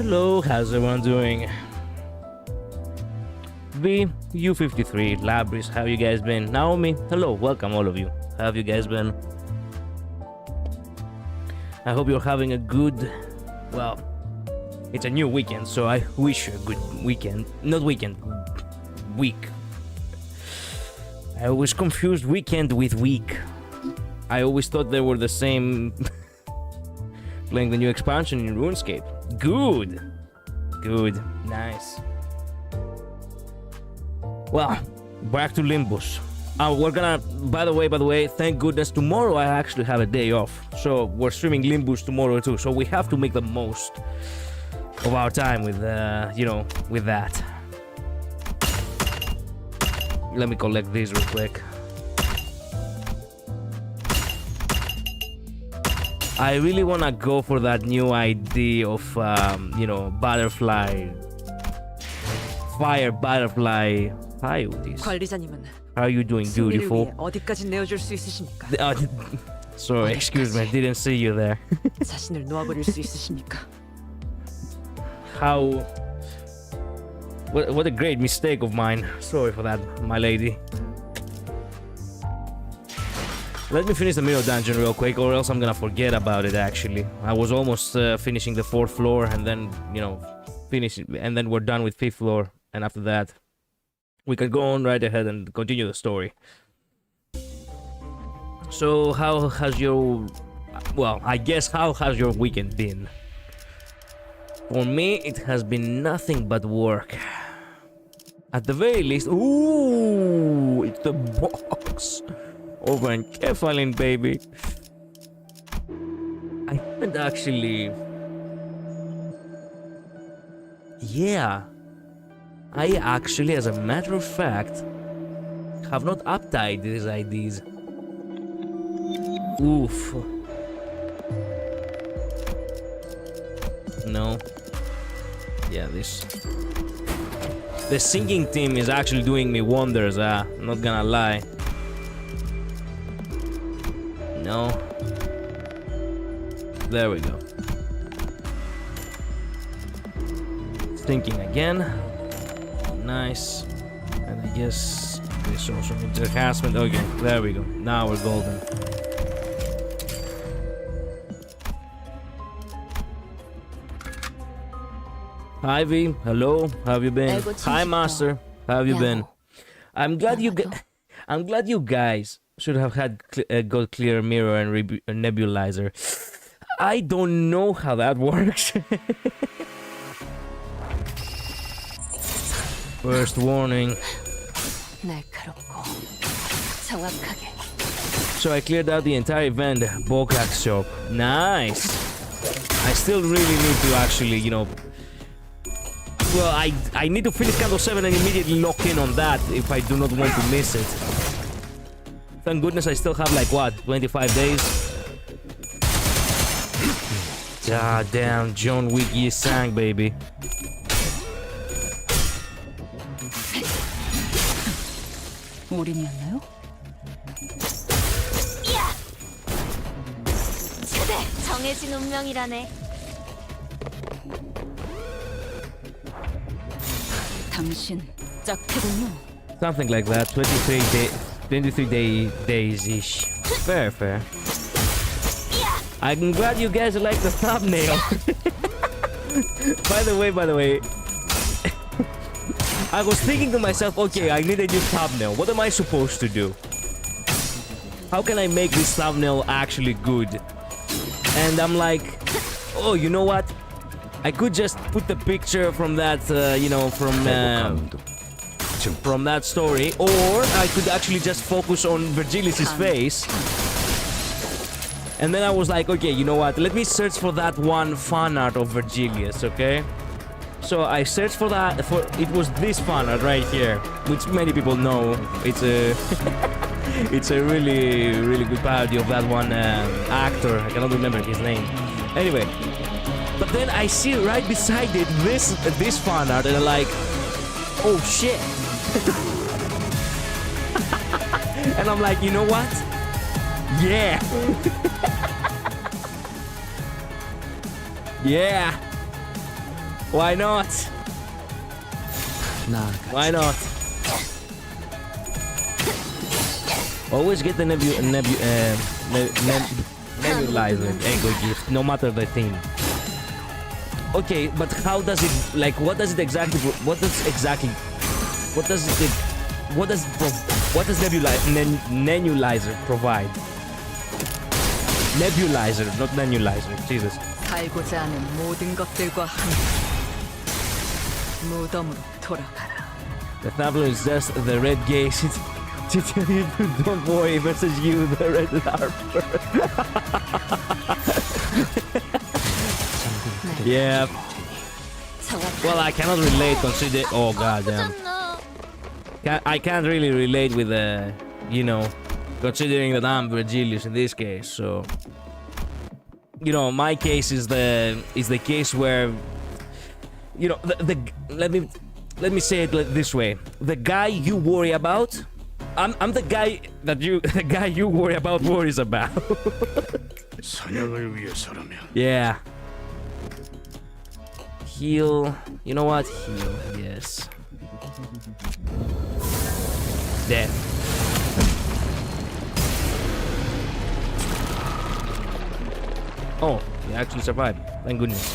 Hello, how's everyone doing? V, U53, Labris, how you guys been? Naomi, hello, welcome all of you. How have you guys been? I hope you're having a good, well, it's a new weekend, so I wish you a good weekend. Not weekend, week. I always confused weekend with week. I always thought they were the same. Playing the new expansion in RuneScape. Good. Good. Nice. Well, back to Limbus. We're gonna, by the way, thank goodness tomorrow I actually have a day off. So we're streaming Limbus tomorrow too. So we have to make the most of our time with, with that. Let me collect these real quick. I really wanna go for that new idea of, butterfly, fire butterfly. Hi, Udis. How are you doing, beautiful? Sorry, excuse me, I didn't see you there. How? What a great mistake of mine. Sorry for that, my lady. Let me finish the middle dungeon real quick, or else I'm gonna forget about it. Actually, I was almost finishing the 4th floor, and then finish it, and then we're done with 5th floor, and after that, we can go on right ahead and continue the story. So, how has your, well, I guess how has your weekend been? For me, it has been nothing but work. At the very least, ooh, it's the box. Over in Kefalin, baby. I haven't actually... Yeah. I actually, as a matter of fact, have not updated these IDs. Oof. No. Yeah, this... The singing team is actually doing me wonders, I'm not gonna lie. No. There we go. Thinking again. Nice. And I guess this also needs enhancement. Okay, there we go. Now we're golden. Hi V, hello. How have you been? Hi Master. How have you been? I'm glad you guys should have had got clear mirror and nebulizer. I don't know how that works. First warning. So I cleared out the entire event, Bokak's shop. Nice. I still really need to actually, well, I need to finish Candle 7 and immediately lock in on that if I do not want to miss it. Thank goodness I still have like what, 25 days? God damn, John Wick Yi Sang, baby. Something like that, 23 days-ish. Fair. I'm glad you guys like the thumbnail. By the way, I was thinking to myself, okay, I need a new thumbnail. What am I supposed to do? How can I make this thumbnail actually good? And I'm like, oh, you know what? I could just put the picture from that, from that story, or I could actually just focus on Virgilius' face. And then I was like, okay, you know what? Let me search for that one fan art of Virgilius, okay? So I searched for that. It was this fan art right here, which many people know. It's a, it's a really good parody of that one actor. I cannot remember his name. Anyway, but then I see right beside it this fan art, and I'm like, oh shit. And I'm like, you know what? Yeah. Yeah. Why not? Why not? Always get the nebulizer ego gift, no matter the theme. Okay, but how does it, like, what does nebulizer provide? Nebulizer, not nebulizer. Jesus. 살고자 하는 모든 것들과 함께 무덤으로 돌아가라. The tableau is just the red gaze. Don't worry versus you, the red harper. Yeah. Well, I cannot relate consider. Oh god damn. I can't really relate with you know, considering that I'm Virgilius in this case. So, you know, my case is the case where, you know, let me say it this way: the guy you worry about, I'm the guy that you worry about worries about. Yeah. Heal. You know what? Heal. Yes. Death. Oh, he actually survived. Thank goodness.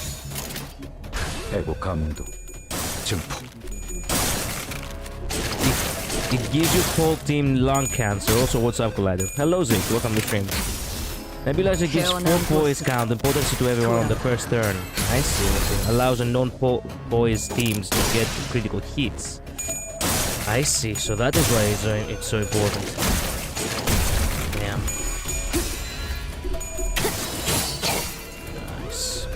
It gives you full team lung cancer. Also, what's up, Collider? Hello, Zink. Welcome to stream. Nebulizer gives 4 poise count and potency to everyone on the first turn. I see. Allows a non-poise teams to get critical hits. I see. So that is why it's so important. Damn. Nice.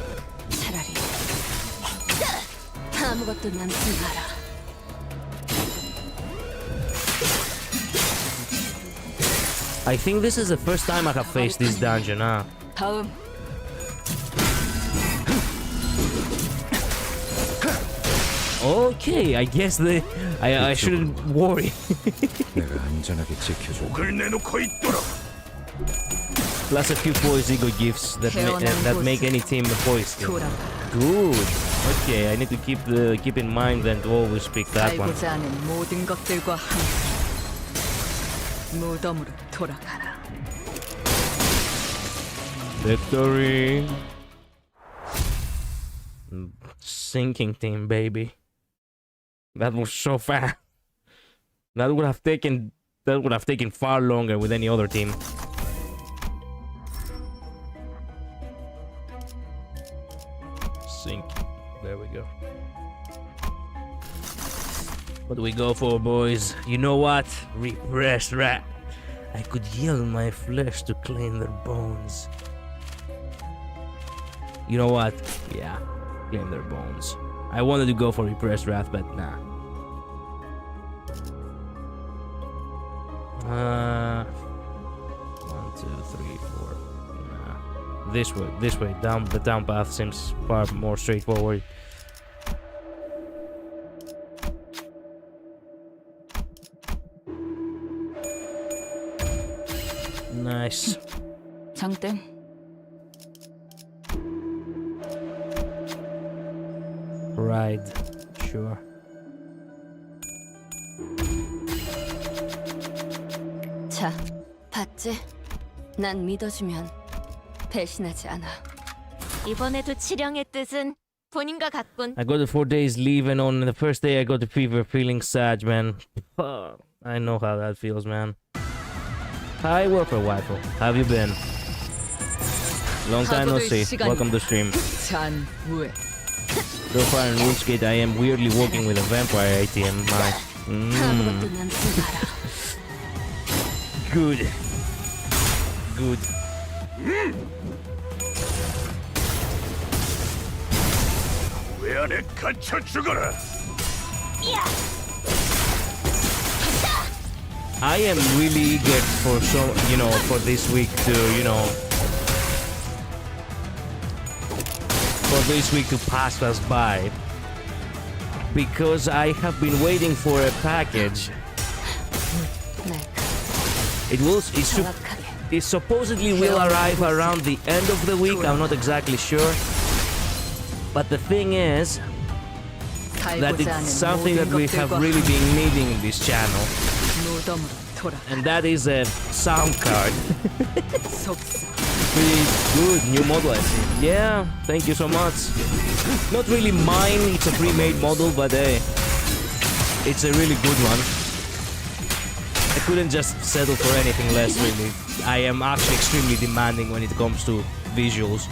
I think this is the first time I have faced this dungeon, huh? Okay, I guess I shouldn't worry. Plus a few poise ego gifts that make any team a poise team. Good. Okay, I need to keep in mind then to always pick that one. Victory. Sinking team, baby. That was so fast. That would have taken far longer with any other team. Sink. There we go. What do we go for, boys? You know what? Repressed rat. I could yield my flesh to claim their bones. You know what? Yeah, claim their bones. I wanted to go for repressed wrath, but nah. 1, 2, 3, 4. Nah. This way. The down path seems far more straightforward. Nice. 장땡. Ride. Sure. 자, 봤지? 난 믿어주면 배신하지 않아. 이번에도 치령의 뜻은 본인과 같군. I got the 4 days leave, and on the first day I got the fever, feeling sad, man. I know how that feels, man. Hi, Warper Waifu. How have you been? Long time no see. Welcome to stream. So far in RuneScape, I am weirdly working with a vampire ATM. Good. Good. I am really eager for for this week to, pass us by, because I have been waiting for a package. It supposedly will arrive around the end of the week. I'm not exactly sure, but the thing is, that it's something that we have really been needing in this channel, 무덤으로 돌아가라. and that is a sound card. 속삭. Pretty good new model, I see. Yeah, thank you so much. Not really mine, it's a pre-made model, but hey, it's a really good one. I couldn't just settle for anything less, really. I am actually extremely demanding when it comes to visuals.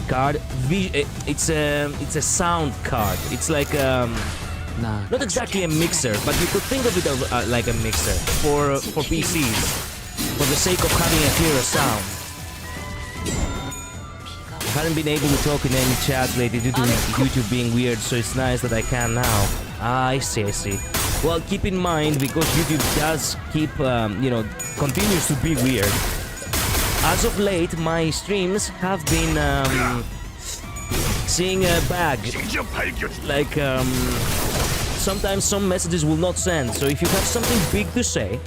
Card, it's a sound card. It's like not exactly a mixer, but you could think of it as like a mixer for PCs. For the sake of having a clearer sound. I haven't been able to talk in any chat lately due to YouTube being weird, so it's nice that I can now. Ah, I see. Well, keep in mind, because YouTube does keep, continues to be weird. As of late, my streams have been seeing a bug. Like, sometimes some messages will not send, so if you have something big to say,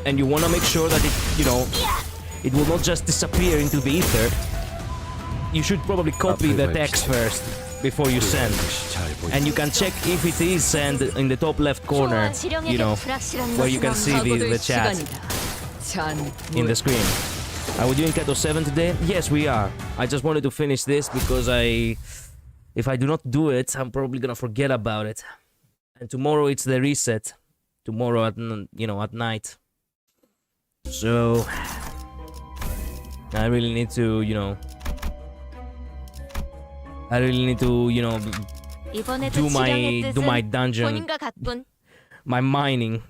and you want to make sure that it will not just disappear into the ether, you should probably copy the text first before you send. And you can check if it is sent in the top left corner, where you can see the chat in the screen. Are we doing Kato 7 today? Yes, we are. I just wanted to finish this because if I do not do it, I'm probably gonna forget about it. And tomorrow it's the reset. Tomorrow at night. So I really need to, do my dungeon, my mining,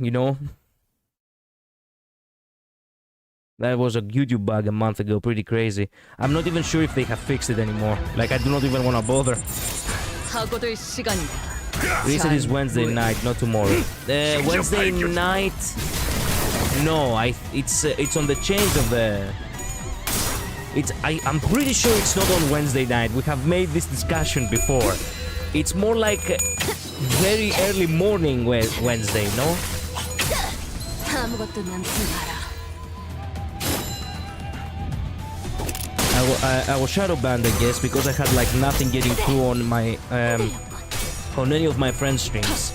That was a YouTube bug a month ago, pretty crazy. I'm not even sure if they have fixed it anymore. Like, I do not even want to bother. Reset is Wednesday night, not tomorrow. Wednesday night. No, it's on the change of the. I'm pretty sure it's not on Wednesday night. We have made this discussion before. It's more like very early morning Wednesday, no? I was shadow banned, I guess, because I had like nothing getting through on my on any of my friends' streams.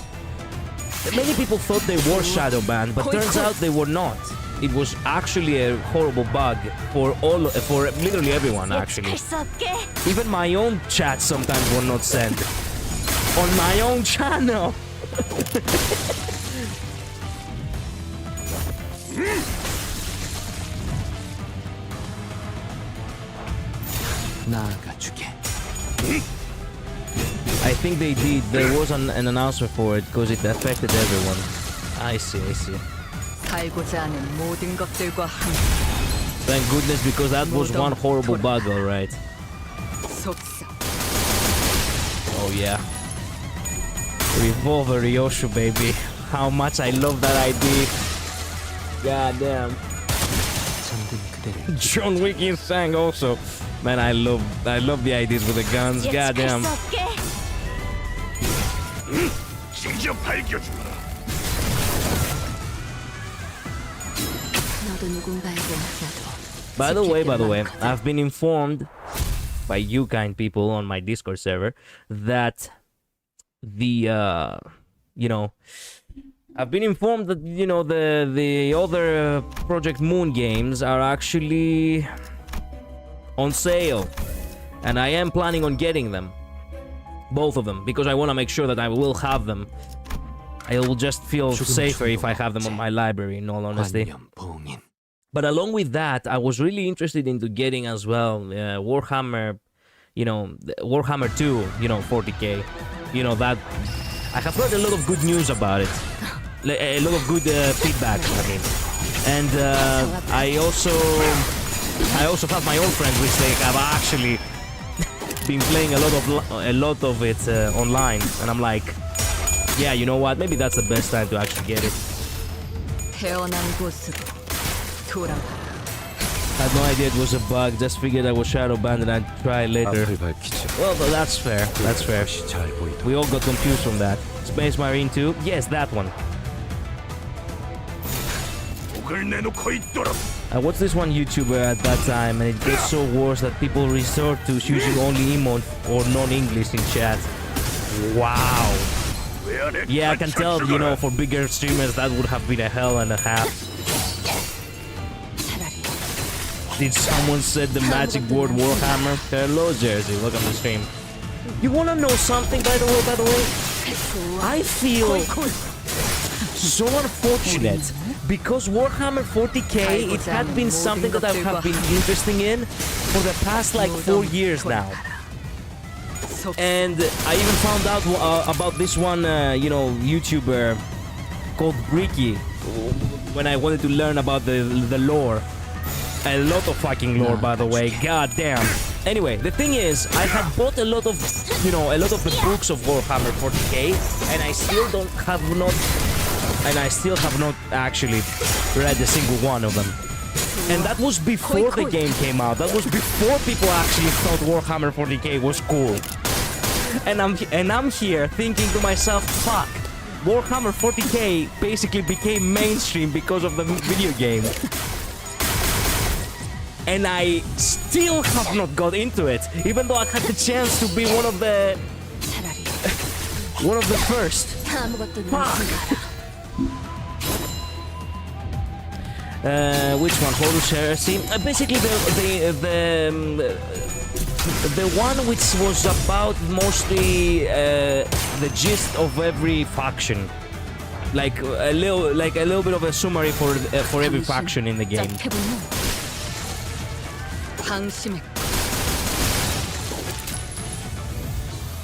Many people thought they were shadow banned, but turns out they were not. It was actually a horrible bug for literally everyone, actually. Even my own chats sometimes were not sent on my own channel. I think they did. There was an announcement for it because it affected everyone. I see. Thank goodness, because that was one horrible bug, alright. Oh yeah. Revolver Ryoshu, baby. How much I love that idea. God damn. John Wick in Sang also. Man, I love the ideas with the guns. God damn. By the way, I've been informed by you kind people on my Discord server that I've been informed that the other Project Moon games are actually on sale, and I am planning on getting them, both of them, because I want to make sure that I will have them. I will just feel safer if I have them on my library, in all honesty. But along with that, I was really interested into getting as well Warhammer, Warhammer 2, 40k. That I have heard a lot of good news about it, a lot of good feedback. I mean, and I also have my own friends which they have actually been playing a lot of it online, and I'm like, yeah, you know what? Maybe that's the best time to actually get it. I had no idea it was a bug. Just figured I was shadow banned and I'd try later. Well, that's fair. That's fair. We all got confused from that. Space Marine 2? Yes, that one. I watched this one YouTuber at that time, and it gets so worse that people resort to using only emote or non-English in chat. Wow. Yeah, I can tell, you know, for bigger streamers that would have been a hell and a half. Did someone said the magic word Warhammer? Hello, Jersey. Welcome to the stream. You wanna know something, by the way? I feel so unfortunate because Warhammer 40k, it had been something that I have been interested in for the past like 4 years now. And I even found out about this one, you know, YouTuber called Bricky when I wanted to learn about the lore. A lot of fucking lore, by the way. God damn. Anyway, the thing is, I have bought a lot of, you know, a lot of the books of Warhammer 40k, and I still have not actually read a single one of them. And that was before the game came out. That was before people actually thought Warhammer 40k was cool. And I'm here thinking to myself, fuck, Warhammer 40k basically became mainstream because of the video game. And I still have not got into it, even though I had the chance to be one of the first. Fuck. Which one? Horus Heresy? Basically the one which was about mostly the gist of every faction, like a little bit of a summary for every faction in the game.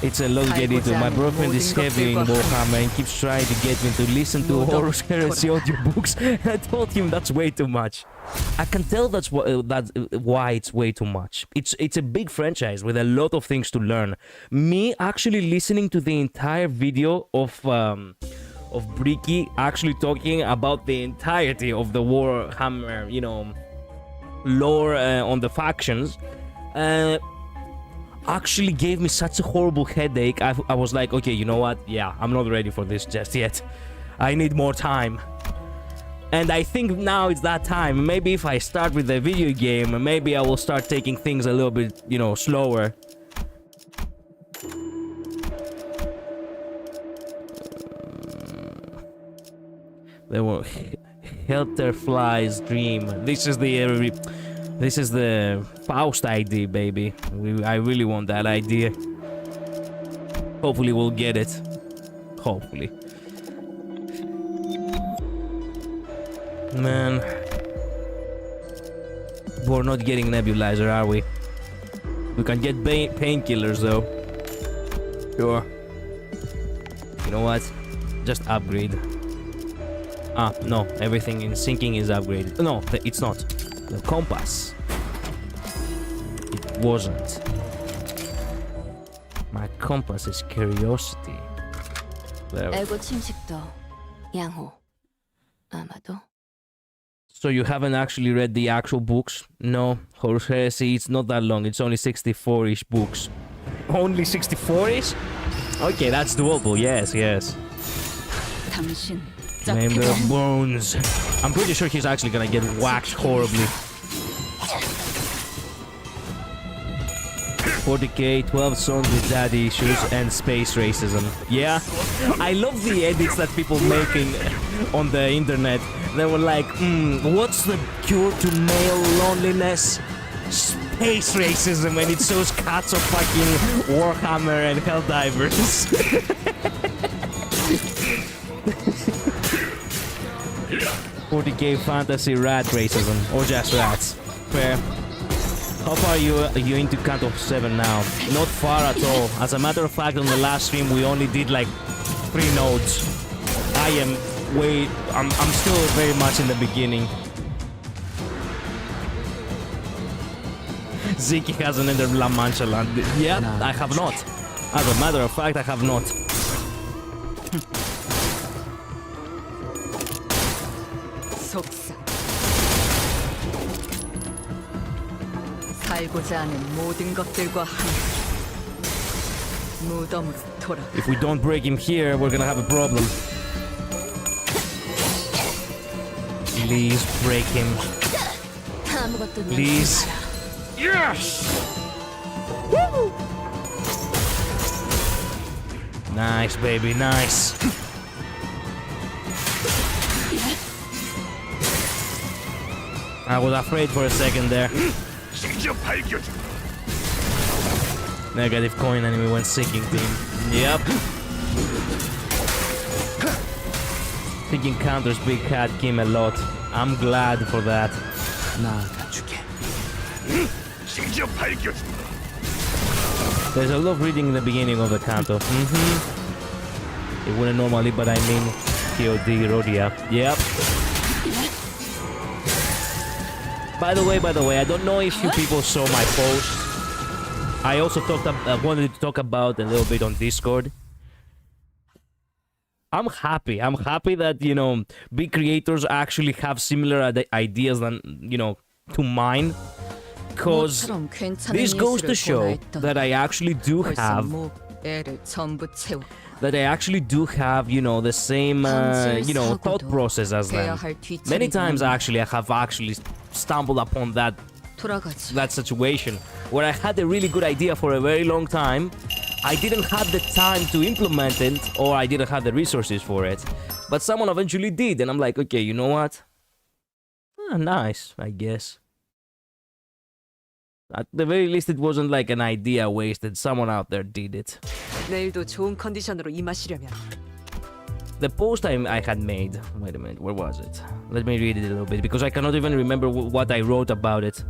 It's a lot to get into. My boyfriend is heavy in Warhammer and keeps trying to get me to listen to Horus Heresy audiobooks. I told him that's way too much. I can tell that's why it's way too much. It's a big franchise with a lot of things to learn. Me actually listening to the entire video of Bricky actually talking about the entirety of the Warhammer, you know, lore on the factions, actually gave me such a horrible headache. I was like, okay, you know what? Yeah, I'm not ready for this just yet. I need more time. And I think now it's that time. Maybe if I start with the video game, maybe I will start taking things a little bit, you know, slower. There were Helterfly's dream. This is the Faust ID, baby. I really want that idea. Hopefully we'll get it. Hopefully. Man. We're not getting nebulizer, are we? We can get painkillers though. Sure. You know what? Just upgrade. Ah, no. Everything in syncing is upgraded. No, it's not. The compass. It wasn't. My compass is curiosity. There. So you haven't actually read the actual books? No, Horus Heresy, it's not that long. It's only 64-ish books. Only 64-ish? Okay, that's doable. Yes, yes. Name their bones. I'm pretty sure he's actually gonna get whacked horribly. 40k, 12 songs with daddy issues and space racism. Yeah, I love the edits that people making on the internet. They were like, what's the cure to male loneliness? Space racism, and it shows cats of fucking Warhammer and Helldivers. 40k fantasy rat racism, or just rats. Fair. How far are you into count of 7 now? Not far at all. As a matter of fact, on the last stream we only did like 3 nodes. I'm still very much in the beginning. Ziki hasn't entered La Mancha land. Yeah, I have not. As a matter of fact, I have not. If we don't break him here, we're gonna have a problem. Please break him. Please. Yes! Woo! Nice, baby, nice. I was afraid for a second there. Negative coin enemy when sinking team. Yep. Thinking counters Big Cat Kim a lot. I'm glad for that. There's a lot of reading in the beginning of the canto. It wouldn't normally, but I mean KOD Rodia. Yep. By the way, I don't know if you people saw my post. I also wanted to talk about a little bit on Discord. I'm happy that, you know, big creators actually have similar ideas than, you know, to mine. Because this goes to show that I actually do have, you know, the same, you know, thought process as them. Many times, actually, I have actually stumbled upon that situation where I had a really good idea for a very long time. I didn't have the time to implement it, or I didn't have the resources for it. But someone eventually did, and I'm like, okay, you know what? Nice, I guess. At the very least, it wasn't like an idea wasted. Someone out there did it. 내일도 좋은 컨디션으로 임하시려면 The post I had made... Wait a minute, where was it? Let me read it a little bit, because I cannot even remember what I wrote about it.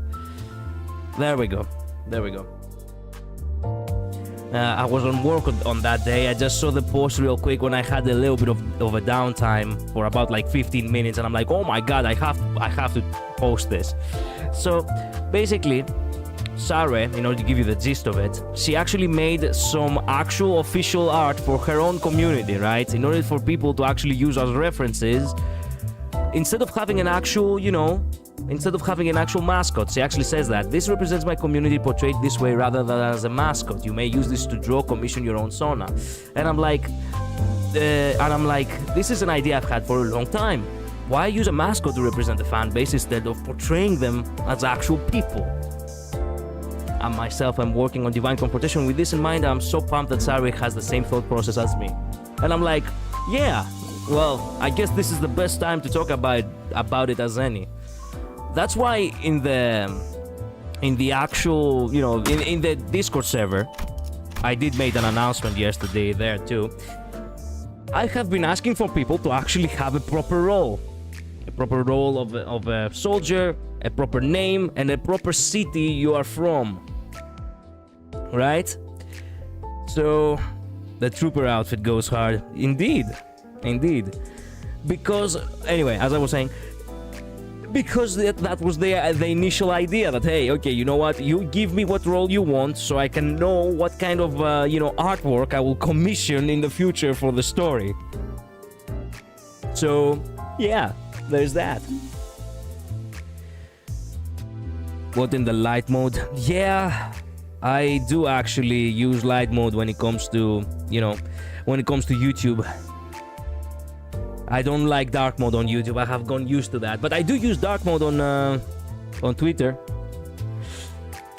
There we go. There we go. I was on work on that day. I just saw the post real quick when I had a little bit of a downtime for about like 15 minutes, and I'm like, oh my god, I have to post this. So basically, Sare, in order to give you the gist of it, she actually made some actual official art for her own community, right? In order for people to actually use as references, instead of having an actual, you know, instead of having an actual mascot. She actually says that this represents my community portrayed this way rather than as a mascot. You may use this to draw, commission your own Sona. And I'm like, this is an idea I've had for a long time. Why use a mascot to represent the fan base instead of portraying them as actual people? And myself, I'm working on Divine Confrontation with this in mind. I'm so pumped that Sari has the same thought process as me. And I'm like, yeah, well, I guess this is the best time to talk about it as any. That's why in the actual, you know, in the Discord server, I did make an announcement yesterday there too. I have been asking for people to actually have a proper role. A proper role of a soldier, a proper name, and a proper city you are from. Right? So, the trooper outfit goes hard. Indeed. Indeed. Because, anyway, as I was saying, because that was the initial idea that, hey, okay, you know what, you give me what role you want so I can know what kind of, you know, artwork I will commission in the future for the story. So, yeah, there's that. What in the light mode? Yeah, I do actually use light mode when it comes to, you know, when it comes to YouTube. I don't like dark mode on YouTube. I have gone used to that, but I do use dark mode on Twitter.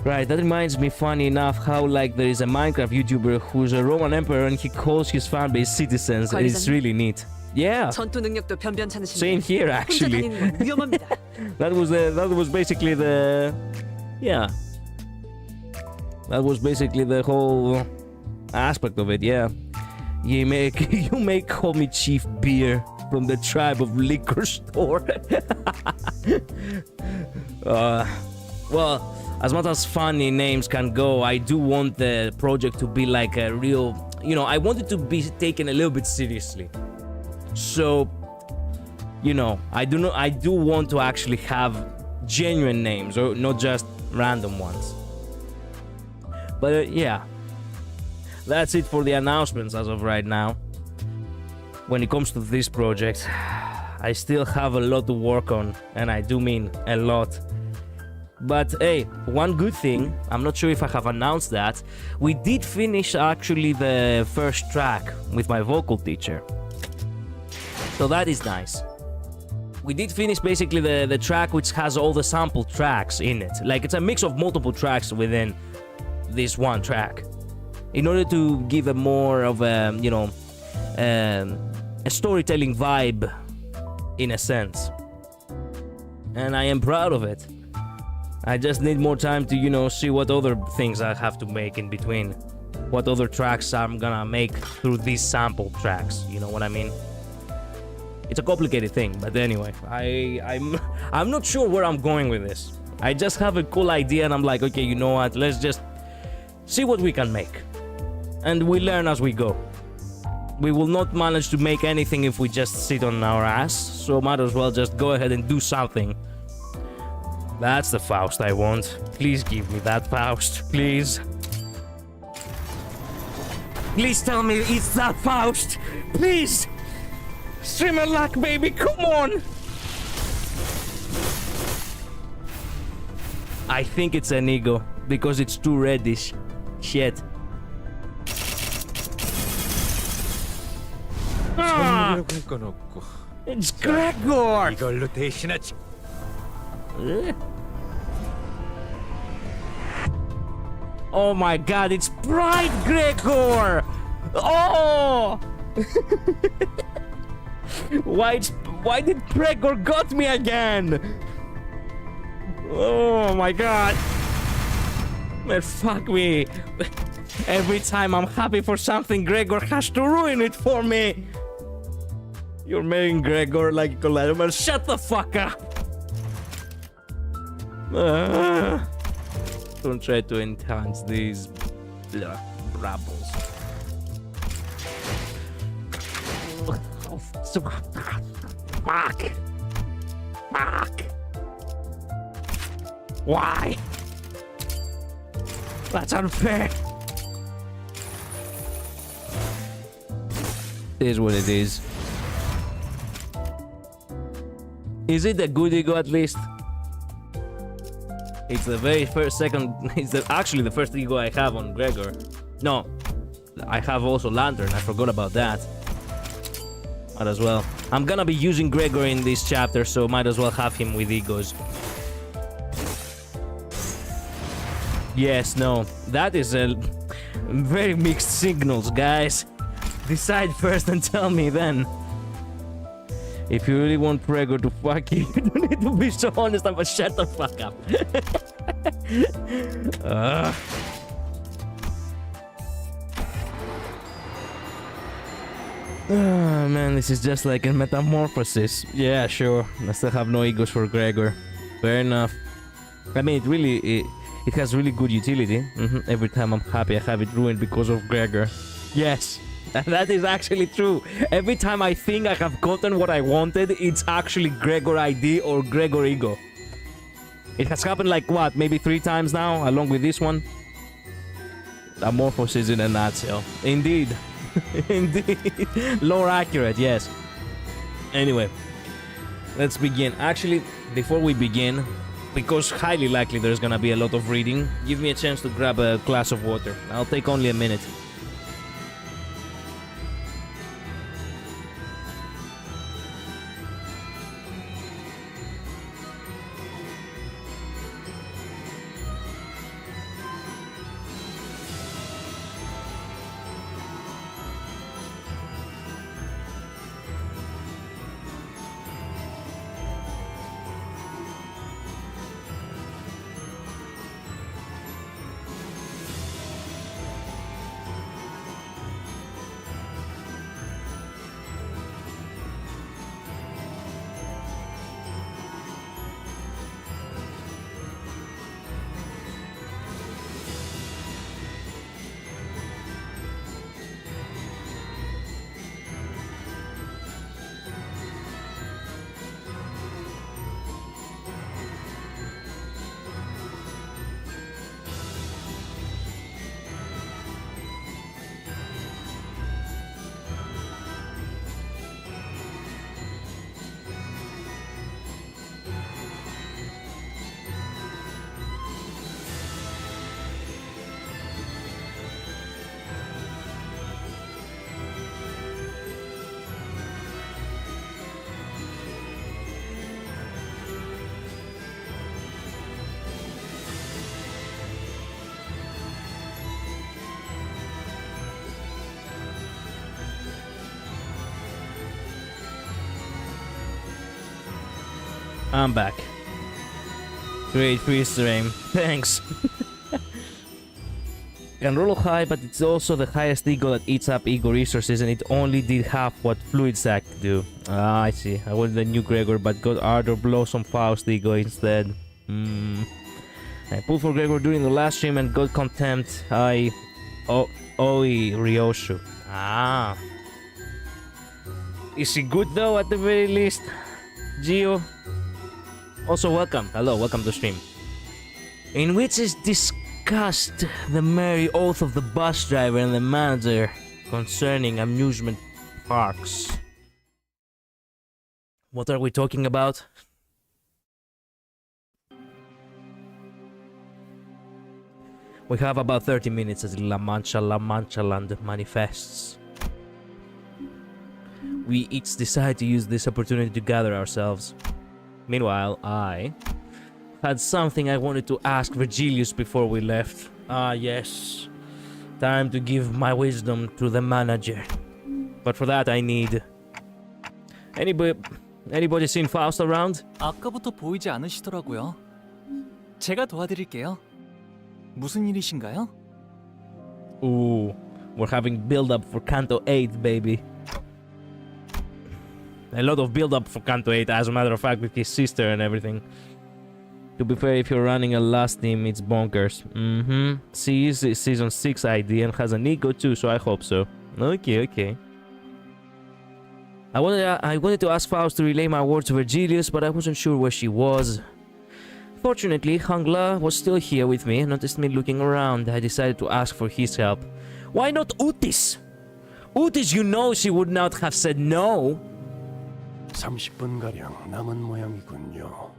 Right, that reminds me, funny enough, how like there is a Minecraft YouTuber who's a Roman emperor and he calls his fanbase citizens. It's really neat. Yeah. Same here, actually. That was basically the, yeah. That was basically the whole aspect of it. Yeah. You may call me Chief Beer from the tribe of liquor store. Well, as much as funny names can go, I do want the project to be like a real, you know, I want it to be taken a little bit seriously. So, you know, I do want to actually have genuine names, or not just random ones. But yeah, that's it for the announcements as of right now. When it comes to this project, I still have a lot to work on, and I do mean a lot. But hey, one good thing, I'm not sure if I have announced that, we did finish actually the first track with my vocal teacher. So that is nice. We did finish basically the track which has all the sample tracks in it. Like, it's a mix of multiple tracks within this one track. in order to give a more of a, you know, a storytelling vibe, in a sense. And I am proud of it. I just need more time to, you know, see what other things I have to make in between. What other tracks I'm gonna make through these sample tracks, you know what I mean? It's a complicated thing, but anyway, I'm not sure where I'm going with this. I just have a cool idea and I'm like, okay, you know what, let's just see what we can make. And we learn as we go. We will not manage to make anything if we just sit on our ass, so might as well just go ahead and do something. That's the Faust I want. Please give me that Faust, please. Please tell me it's that Faust! Please! Streamer luck, baby, come on! I think it's an ego, because it's too reddish. Shit. Ah! It's Gregor! Oh my god, it's Bright Gregor! Oh! Why did Gregor got me again? Oh my god. Man, fuck me. Every time I'm happy for something, Gregor has to ruin it for me. You're making Gregor like a collateral. Shut the fuck up. Don't try to enhance these brabbles. Fuck. Fuck. Why? That's unfair. It is what it is. Is it a good ego at least? It's the very first it's actually the first ego I have on Gregor. No, I have also Lantern, I forgot about that. Might as well. I'm gonna be using Gregor in this chapter, so might as well have him with egos. Yes, no, that is a very mixed signals, guys. Decide first and tell me then. If you really want Gregor to fuck you, you don't need to be so honest, but shut the fuck up. Oh, man, this is just like a metamorphosis. Yeah, sure. I still have no egos for Gregor. Fair enough. I mean, it has really good utility. Every time I'm happy, I have it ruined because of Gregor. Yes. That is actually true. Every time I think I have gotten what I wanted, it's actually Gregor ID or Gregor ego. It has happened like what, maybe 3 times now, along with this one. Amorphosis in a nutshell. Indeed. Indeed. Lore accurate, yes. Anyway, let's begin. Actually, before we begin, because highly likely there's gonna be a lot of reading, give me a chance to grab a glass of water. I'll take only a minute. I'm back. Great free stream. Thanks. Can roll high, but it's also the highest ego that eats up ego resources, and it only did half what Fluid Sack do. Ah, I see. I wanted the new Gregor, but got Ardor Blossom Faust ego instead. I pulled for Gregor during the last stream and got contempt. Oi Ryoshu. Ah. Is she good though, at the very least? Gio. Also welcome. Hello, welcome to stream. In which is discussed the merry oath of the bus driver and the manager concerning amusement parks. What are we talking about? We have about 30 minutes as La Mancha Land manifests. We each decide to use this opportunity to gather ourselves. Meanwhile, I had something I wanted to ask Virgilius before we left. Ah, yes. Time to give my wisdom to the manager. But for that, I need... Anybody seen Faust around? 아까부터 보이지 않으시더라고요. 제가 도와드릴게요. 무슨 일이신가요? Ooh, we're having build-up for Canto 8, baby. A lot of build-up for Canto 8, as a matter of fact, with his sister and everything. To be fair, if you're running a last team, it's bonkers. She is season 6 ID and has an ego too, so I hope so. Okay. I wanted to ask Faust to relay my words to Virgilius, but I wasn't sure where she was. Fortunately, Hangla was still here with me and noticed me looking around. I decided to ask for his help. Why not Utis? Utis, you know she would not have said no. 30분가량 남은 모양이군요.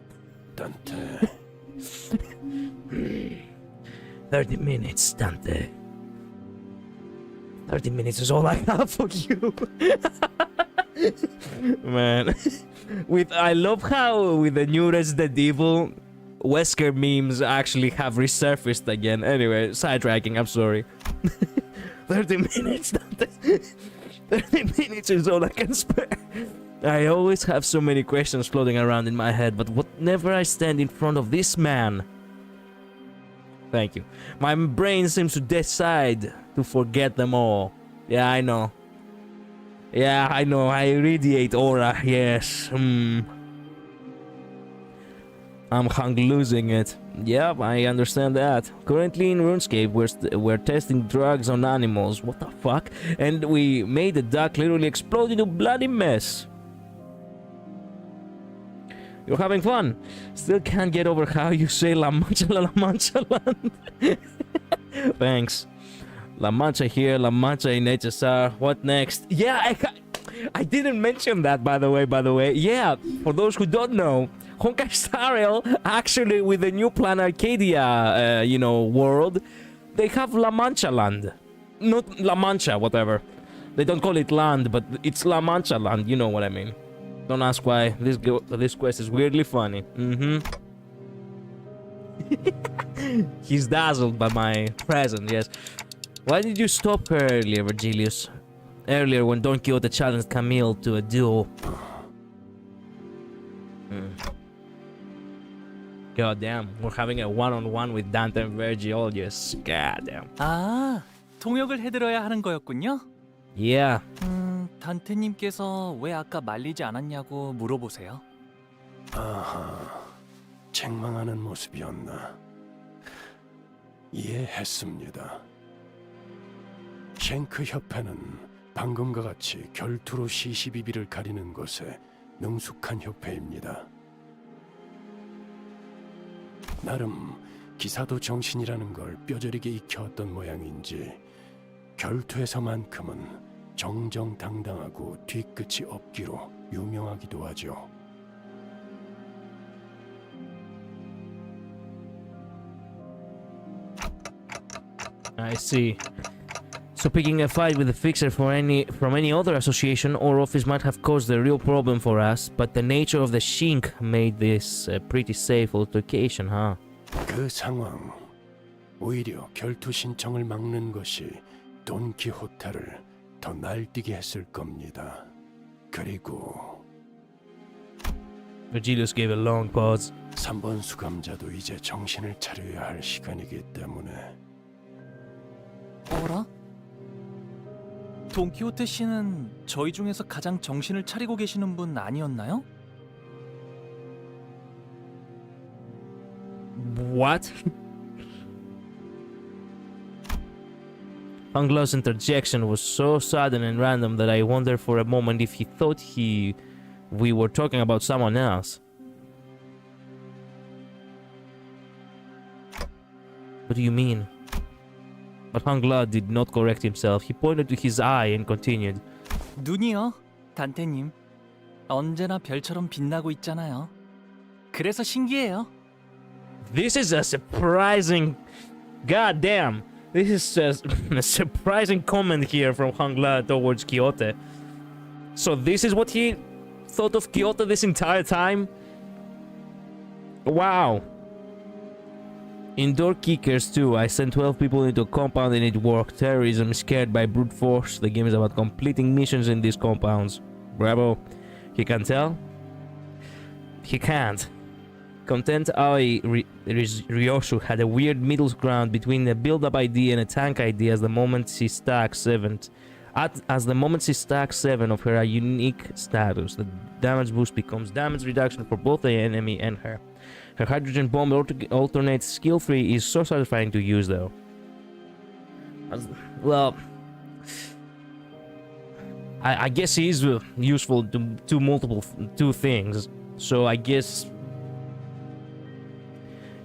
Dante. 30 minutes, Dante. 30 minutes is all I have for you. Man. I love how with the new Resident Evil, Wesker memes actually have resurfaced again. Anyway, sidetracking, I'm sorry. 30 minutes, Dante. 30 minutes is all I can spare. I always have so many questions floating around in my head, but whenever I stand in front of this man... Thank you. My brain seems to decide to forget them all. Yeah, I know. Yeah, I know. I radiate aura. Yes. I'm losing it. Yep, I understand that. Currently in RuneScape, we're testing drugs on animals. What the fuck? And we made the duck literally explode into a bloody mess. You're having fun. Still can't get over how you say La Mancha Land. Thanks. La Mancha here, La Mancha in HSR. What next? Yeah, I didn't mention that, by the way. Yeah, for those who don't know, Honkai Star Rail, actually with the new Plan Arcadia, world, they have La Mancha Land. Not La Mancha, whatever. They don't call it land, but it's La Mancha Land, you know what I mean. Don't ask why. This quest is weirdly funny. He's dazzled by my presence, yes. Why did you stop her earlier, Virgilius? Earlier when Don Quixote challenged Camille to a duel. God damn, we're having a one-on-one with Dante and Virgilius. God damn. 아, 통역을 해드려야 하는 거였군요. Yeah. 단테님께서 왜 아까 말리지 않았냐고 물어보세요. 아하, 책망하는 모습이었나? 이해했습니다. 쉔크 협회는 방금과 같이 결투로 시시비비를 가리는 것에 능숙한 협회입니다. 나름 기사도 정신이라는 걸 뼈저리게 익혀왔던 모양인지 결투에서만큼은 정정당당하고 뒤끝이 없기로 유명하기도 하죠. I see. So picking a fight with a fixer from any other association or office might have caused a real problem for us, but the nature of the shink made this a pretty safe altercation, huh? 그 상황, 오히려 결투 신청을 막는 것이 돈키호테를 더 날뛰게 했을 겁니다. 그리고 Virgilius gave a long pause. 3번 수감자도 이제 정신을 차려야 할 시간이기 때문에 어라? 돈키호테 씨는 저희 중에서 가장 정신을 차리고 계시는 분 아니었나요? What? Hangla's interjection was so sudden and random that I wondered for a moment if he thought we were talking about someone else. What do you mean? But Hangla did not correct himself. He pointed to his eye and continued. 눈이요, 단테님. 언제나 별처럼 빛나고 있잖아요. 그래서 신기해요. This is a surprising... God damn! This is a surprising comment here from Hangla towards Quixote. So this is what he thought of Quixote this entire time? Wow. In Door Kickers 2, I sent 12 people into a compound and it worked. Terrorism scared by brute force. The game is about completing missions in these compounds. Bravo. He can tell? He can't. Content Aoi Ryoshu had a weird middle ground between a build-up idea and a tank idea as the moment she stacks 7. As the moment she stacks 7 of her unique status, the damage boost becomes damage reduction for both the enemy and her. Her hydrogen bomb alternate skill 3 is so satisfying to use though. Well, I guess he is useful to two things. So I guess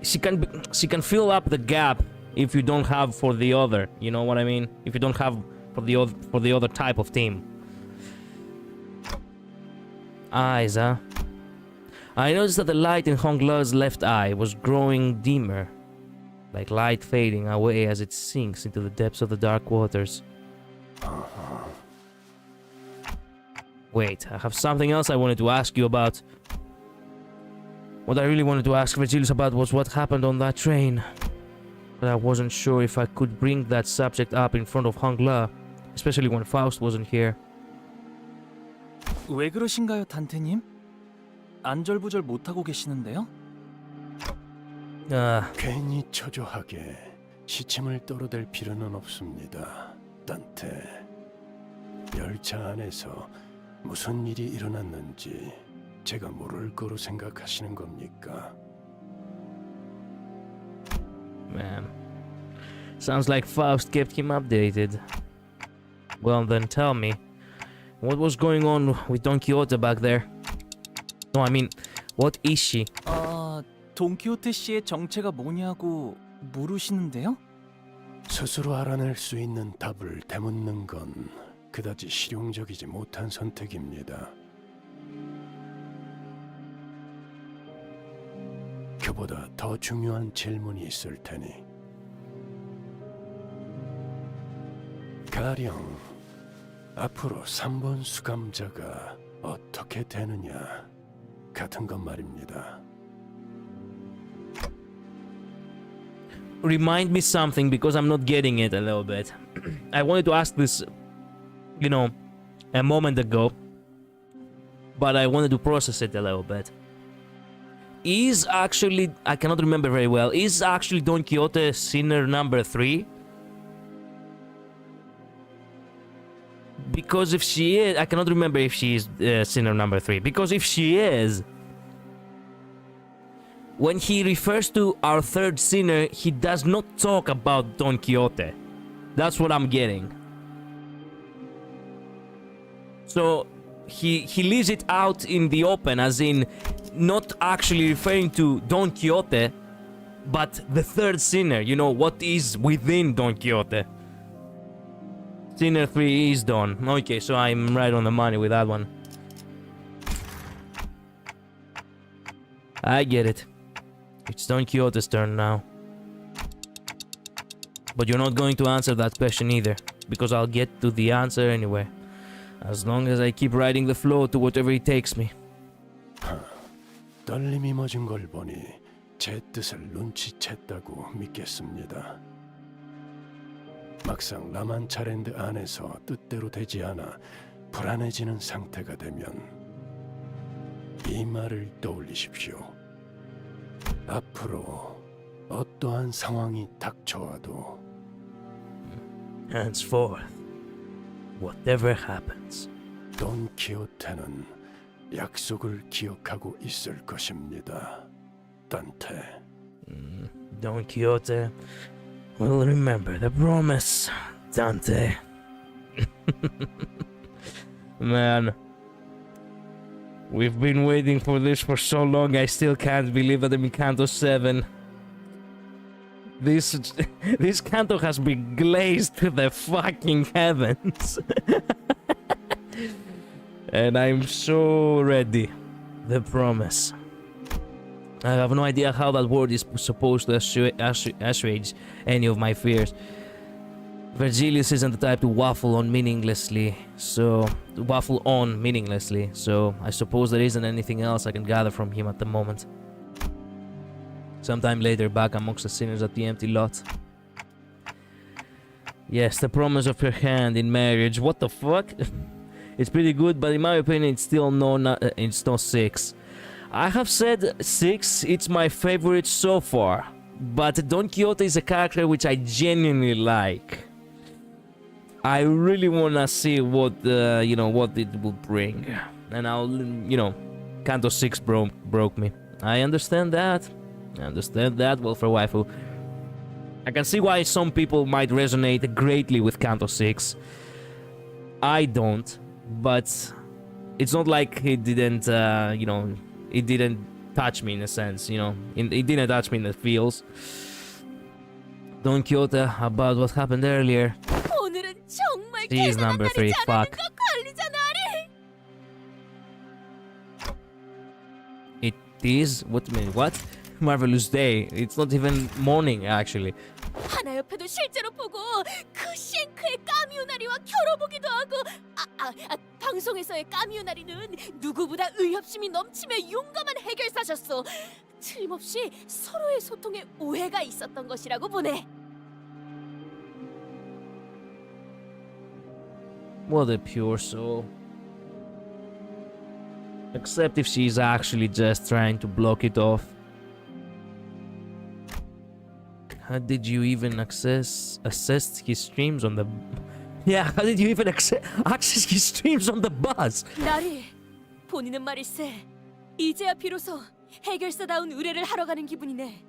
she can fill up the gap if you don't have for the other. You know what I mean? If you don't have for the other type of team. Eyes, huh? I noticed that the light in Hongla's left eye was growing dimmer, like light fading away as it sinks into the depths of the dark waters. Wait, I have something else I wanted to ask you about. What I really wanted to ask Virgilius about was what happened on that train. But I wasn't sure if I could bring that subject up in front of Hongla, especially when Faust wasn't here. 왜 그러신가요, 단테님? 안절부절 못하고 계시는데요? 괜히 초조하게 시침을 떨어댈 필요는 없습니다. 단테, 열차 안에서 무슨 일이 일어났는지 제가 모를 거로 생각하시는 겁니까? Man, sounds like Faust kept him updated. Well then tell me, what was going on with Don Quixote back there? No, I mean, what is she? 돈키호테 씨의 정체가 뭐냐고 물으시는데요? 스스로 알아낼 수 있는 답을 되묻는 건 그다지 실용적이지 못한 선택입니다. 그보다 더 중요한 질문이 있을 테니. 가령 앞으로 3번 수감자가 어떻게 되느냐 같은 것 말입니다. Remind me something because I'm not getting it a little bit. I wanted to ask this, you know, a moment ago, but I wanted to process it a little bit. Is actually, I cannot remember very well, is actually Don Quixote sinner number 3? Because if she is, I cannot remember if she is sinner number 3. Because if she is, when he refers to our third sinner, he does not talk about Don Quixote. That's what I'm getting. So he leaves it out in the open, as in not actually referring to Don Quixote, but the third sinner. You know, what is within Don Quixote. Sinner 3 is Don. Okay, so I'm right on the money with that one. I get it. It's Don Quixote's turn now. But you're not going to answer that question either, because I'll get to the answer anyway. As long as I keep riding the flow to whatever it takes me. 떨림이 멎은 걸 보니 제 뜻을 눈치챘다고 믿겠습니다. 막상 라만차랜드 안에서 뜻대로 되지 않아 불안해지는 상태가 되면 이 말을 떠올리십시오. 앞으로 어떠한 상황이 닥쳐와도 Henceforth, whatever happens. 돈키호테는 약속을 기억하고 있을 것입니다. 단테. Don Quixote will remember the promise, Dante. Man, we've been waiting for this for so long. I still can't believe that I'm in Canto 7. This canto has been glazed to the fucking heavens. And I'm so ready. The promise. I have no idea how that word is supposed to assuage any of my fears. Virgilius isn't the type to waffle on meaninglessly, so I suppose there isn't anything else I can gather from him at the moment. Sometime later, back amongst the sinners at the empty lot. Yes, the promise of her hand in marriage. What the fuck? It's pretty good, but in my opinion, it's still it's not 6. I have said 6, it's my favorite so far. But Don Quixote is a character which I genuinely like. I really wanna see what what it will bring. And Canto 6 broke me. I understand that. Well, for waifu. I can see why some people might resonate greatly with Canto 6. I don't, but it's not like it didn't, it didn't touch me in a sense, it didn't touch me in the feels. Don Quixote, about what happened earlier. She's number 3, fuck. It is? What? Marvelous day. It's not even morning, actually. 하나 옆에도 실제로 보고 그 쉔크의 까미우나리와 겨뤄보기도 하고 방송에서의 까미우나리는 누구보다 의협심이 넘치며 용감한 해결사셨어. 틀림없이 서로의 소통에 오해가 있었던 것이라고 보네. What a pure soul. Except if she's actually just trying to block it off. How did you even assess his streams on the... Yeah, how did you even access his streams on the bus? 나리, 본인은 말일세. 이제야 비로소 해결사다운 의뢰를 하러 가는 기분이네.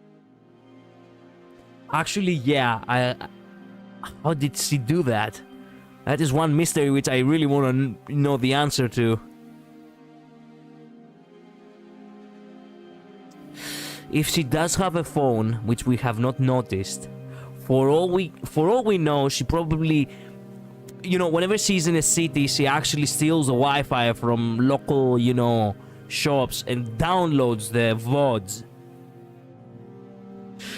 Actually, yeah, how did she do that? That is one mystery which I really want to know the answer to. If she does have a phone, which we have not noticed, for all we know, she probably, whenever she's in a city, she actually steals the Wi-Fi from local, shops and downloads the VODs.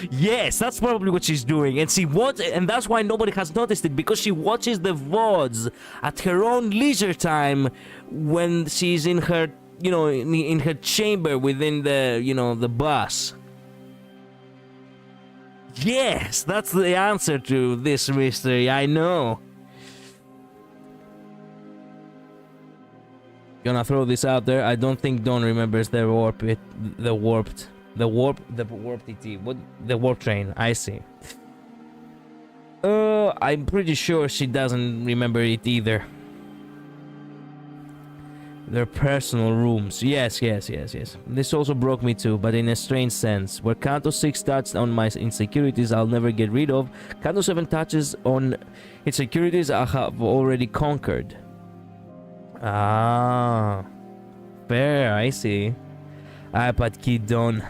Yes, that's probably what she's doing, and that's why nobody has noticed it, because she watches the VODs at her own leisure time when she's in her, in her chamber within the, the bus. Yes, that's the answer to this mystery, I know. Gonna throw this out there. I don't think Dawn remembers the warp train. I see. I'm pretty sure she doesn't remember it either. Their personal rooms. Yes. This also broke me too, but in a strange sense. Where Canto 6 touched on my insecurities I'll never get rid of, Canto 7 touches on insecurities I have already conquered. Ah, fair, I see. iPad kid Don.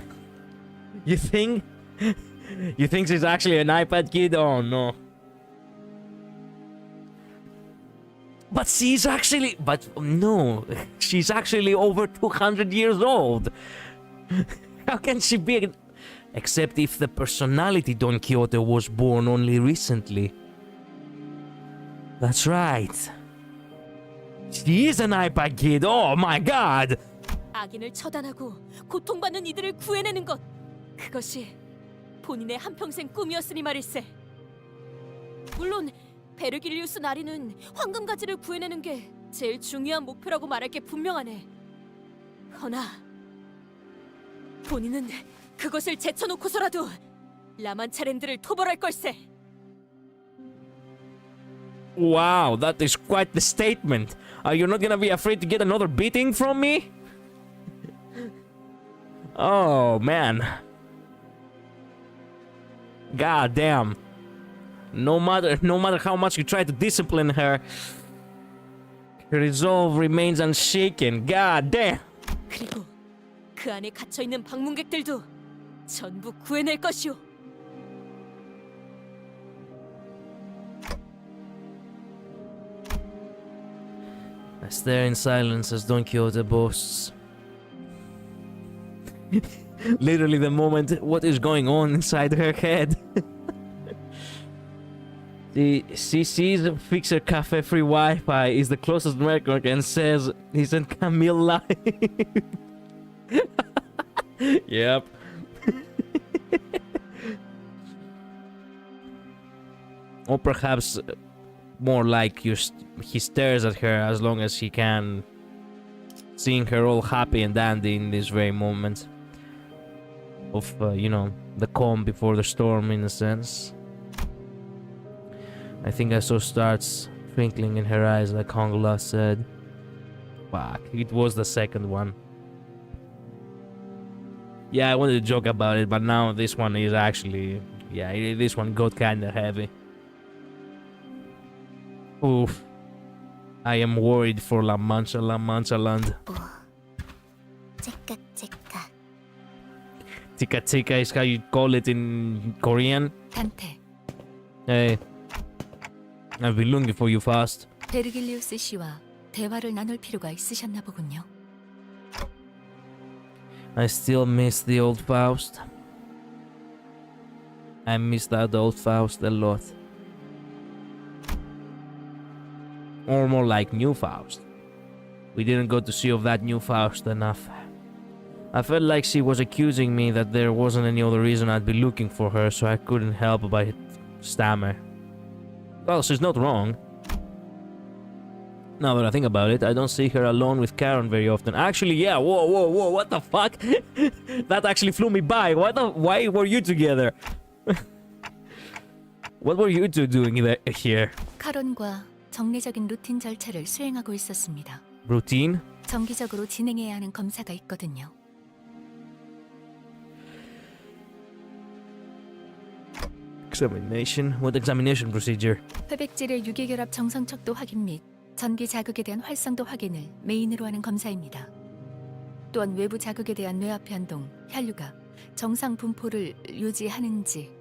You think? You think she's actually an iPad kid? Oh no. But she's actually... But no, she's actually over 200 years old. How can she be... Except if the personality Don Quixote was born only recently. That's right. She is an iPad kid. Oh my god. 악인을 처단하고 고통받는 이들을 구해내는 것. 그것이 본인의 한평생 꿈이었으니 말일세. 물론 베르길리우스 나리는 황금가지를 구해내는 게 제일 중요한 목표라고 말할 게 분명하네. 허나 본인은 그것을 제쳐놓고서라도 라만차랜드를 토벌할 걸세. Wow, that is quite the statement. Are you not gonna be afraid to get another beating from me? Oh man. God damn. No matter how much you try to discipline her, her resolve remains unshaken. God damn. 그리고 그 안에 갇혀 있는 방문객들도 전부 구해낼 것이오. I stare in silence as Don Quixote boasts. Literally the moment what is going on inside her head. She sees Fixer Cafe free Wi-Fi is the closest network and says, isn't Camille live? Yep. Or perhaps more like he stares at her as long as he can, seeing her all happy and dandy in this very moment of, you know, the calm before the storm, in a sense. I think I saw stars twinkling in her eyes, like Hongla said. Fuck, it was the second one. Yeah, I wanted to joke about it, but now this one is actually... Yeah, this one got kinda heavy. Oof. I am worried for La Mancha land. Tika tika is how you call it in Korean. 단테, Hey. I've been looking for you fast. 베르길리우스 씨와 대화를 나눌 필요가 있으셨나 보군요. I still miss the old Faust. I miss that old Faust a lot. Or more like new Faust. We didn't go to see of that new Faust enough. I felt like she was accusing me that there wasn't any other reason I'd be looking for her, so I couldn't help but stammer. Well, she's not wrong. Now that I think about it, I don't see her alone with Karen very often. Actually, yeah, whoa, what the fuck? That actually flew me by. Why were you together? What were you two doing here? 카론과 정례적인 루틴 절차를 수행하고 있었습니다. Routine? 정기적으로 진행해야 하는 검사가 있거든요. Examination? What examination procedure? 회백질의 유기결합 정상 척도 확인 및 전기 자극에 대한 활성도 확인을 메인으로 하는 검사입니다. 또한 외부 자극에 대한 뇌압 변동, 혈류가 정상 분포를 유지하는지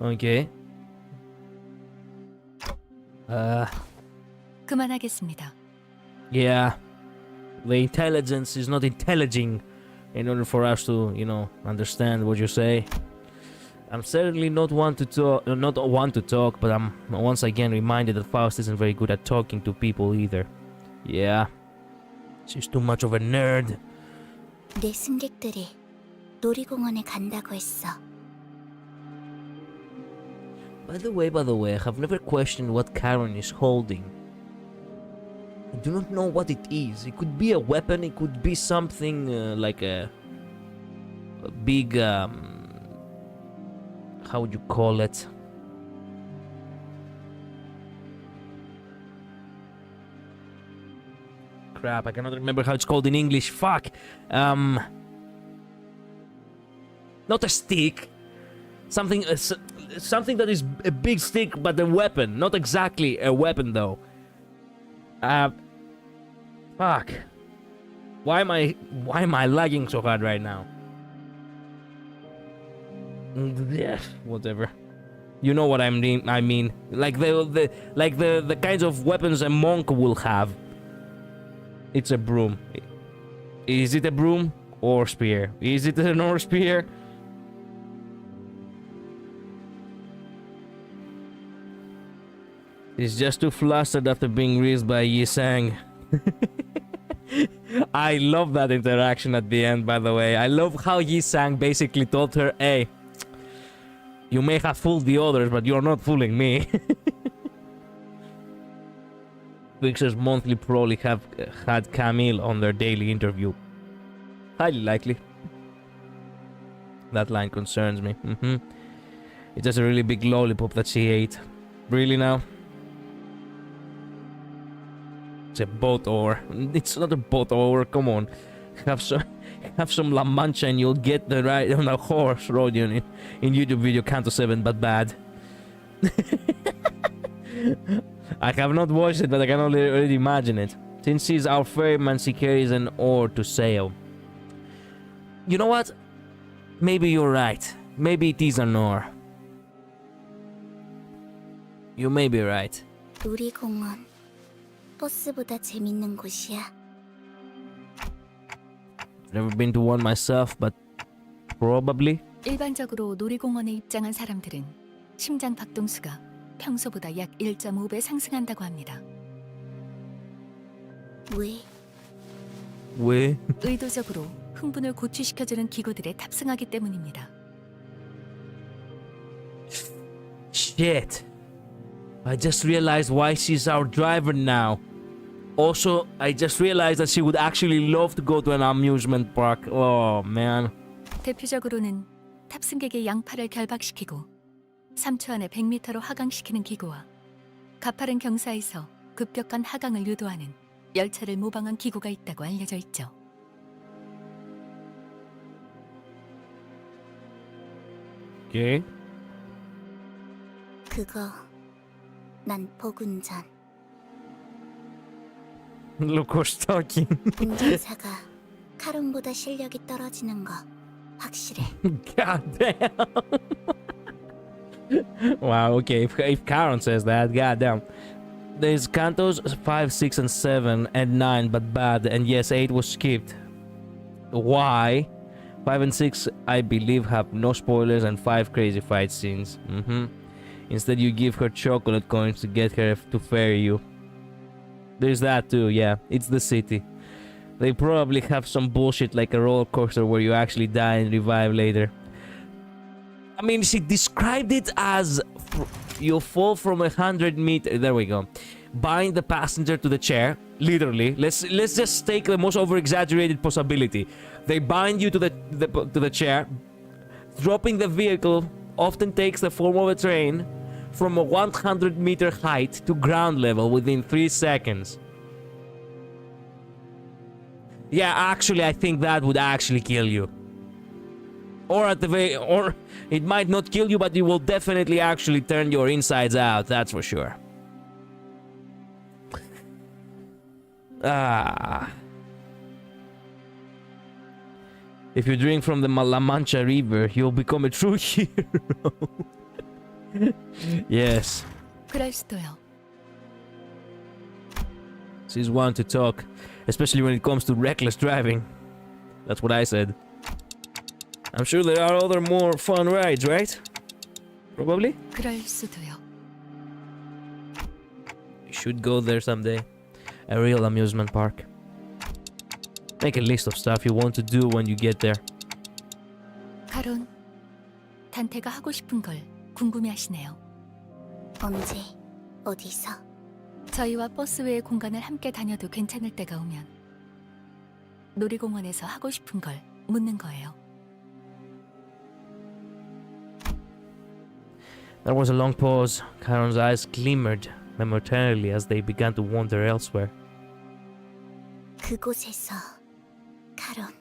Okay. 그만하겠습니다. Yeah. The intelligence is not intelliging in order for us to, you know, understand what you say. I'm certainly not one to talk, but I'm once again reminded that Faust isn't very good at talking to people either. Yeah. She's too much of a nerd. 내 승객들이 놀이공원에 간다고 했어. By the way, I have never questioned what Karen is holding. I do not know what it is. It could be a weapon, it could be something like a big, how would you call it? Crap, I cannot remember how it's called in English. Fuck! Not a stick. Something that is a big stick, but a weapon. Not exactly a weapon, though. Fuck. Why am I lagging so hard right now? Yeah, whatever. You know what I mean. Like the kinds of weapons a monk will have. It's a broom. Is it a broom or spear? Is it an or spear? He's just too flustered after being raised by Yi Sang. I love that interaction at the end, by the way. I love how Yi-sang basically told her, hey, you may have fooled the others, but you're not fooling me. Vixer's monthly probably have had Camille on their daily interview. Highly likely. That line concerns me. It's just a really big lollipop that she ate. Really now? It's a boat oar. It's not a boat oar, come on. Have some La Mancha and you'll get the ride on a horse rode you in YouTube video Canto 7, but bad. I have not watched it, but I can already imagine it. Since she's our ferryman, she carries an oar to sail. You know what? Maybe you're right. Maybe it is an oar. You may be right. 놀이공원. 버스보다 재밌는 곳이야. Never been to one myself, but probably. 일반적으로 놀이공원에 입장한 사람들은 심장 박동수가 평소보다 약 1.5배 상승한다고 합니다. 왜? 왜? 의도적으로 흥분을 고취시켜주는 기구들에 탑승하기 때문입니다. Shit. I just realized why she's our driver now. Also, I just realized that she would actually love to go to an amusement park. Oh, man. 대표적으로는 탑승객의 양팔을 결박시키고 3초 안에 100m로 하강시키는 기구와 가파른 경사에서 급격한 하강을 유도하는 열차를 모방한 기구가 있다고 알려져 있죠. Okay. 그거 난 복운전. Look who's talking. 운전사가 카론보다 실력이 떨어지는 거 확실해. God damn. Wow, okay, if Karen says that, god damn. There's Cantos 5, 6, and 7, and 9, but bad, and yes, 8 was skipped. Why? 5 and 6, I believe, have no spoilers and 5 crazy fight scenes. Instead, you give her chocolate coins to get her to ferry you. There's that too, yeah. It's the city. They probably have some bullshit like a roller coaster where you actually die and revive later. I mean, she described it as you fall from 100 meters. There we go. Bind the passenger to the chair. Literally. Let's just take the most over-exaggerated possibility. They bind you to the chair. Dropping the vehicle often takes the form of a train from a 100-meter height to ground level within 3 seconds. Yeah, actually, I think that would actually kill you. Or it might not kill you, but it will definitely actually turn your insides out, that's for sure. If you drink from the La Mancha River, you'll become a true hero. Yes. 그럴 수도요. She's one to talk, especially when it comes to reckless driving. That's what I said. I'm sure there are other more fun rides, right? Probably? 그럴 수도요. You should go there someday. A real amusement park. Make a list of stuff you want to do when you get there. 카론, 단테가 하고 싶은 걸 궁금해하시네요. 언제? 어디서? 저희와 버스 외의 공간을 함께 다녀도 괜찮을 때가 오면 놀이공원에서 하고 싶은 걸 묻는 거예요. There was a long pause. Karen's eyes glimmered momentarily as they began to wander elsewhere. 그곳에서 카론.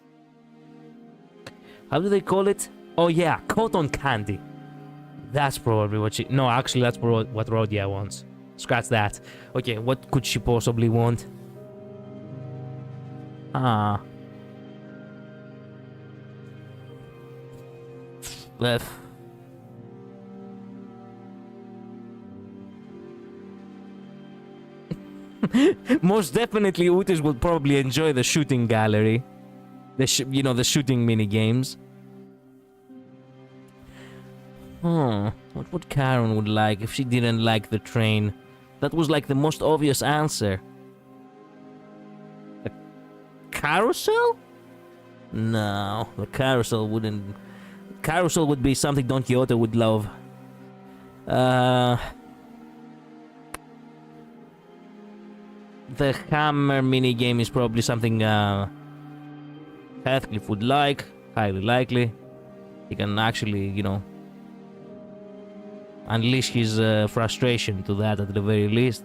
How do they call it? Oh yeah, cotton candy. That's probably what she... No, actually that's what Rhodia wants. Scratch that. Okay, what could she possibly want? Most definitely Utis will probably enjoy the shooting gallery. The shooting mini games. What would Karen would like if she didn't like the train? That was like the most obvious answer. carousel? No, the carousel wouldn't. Carousel would be something Don Quixote would love. The hammer minigame is probably something Heathcliff would like, highly likely. He can actually, you know, unleash his frustration to that at the very least.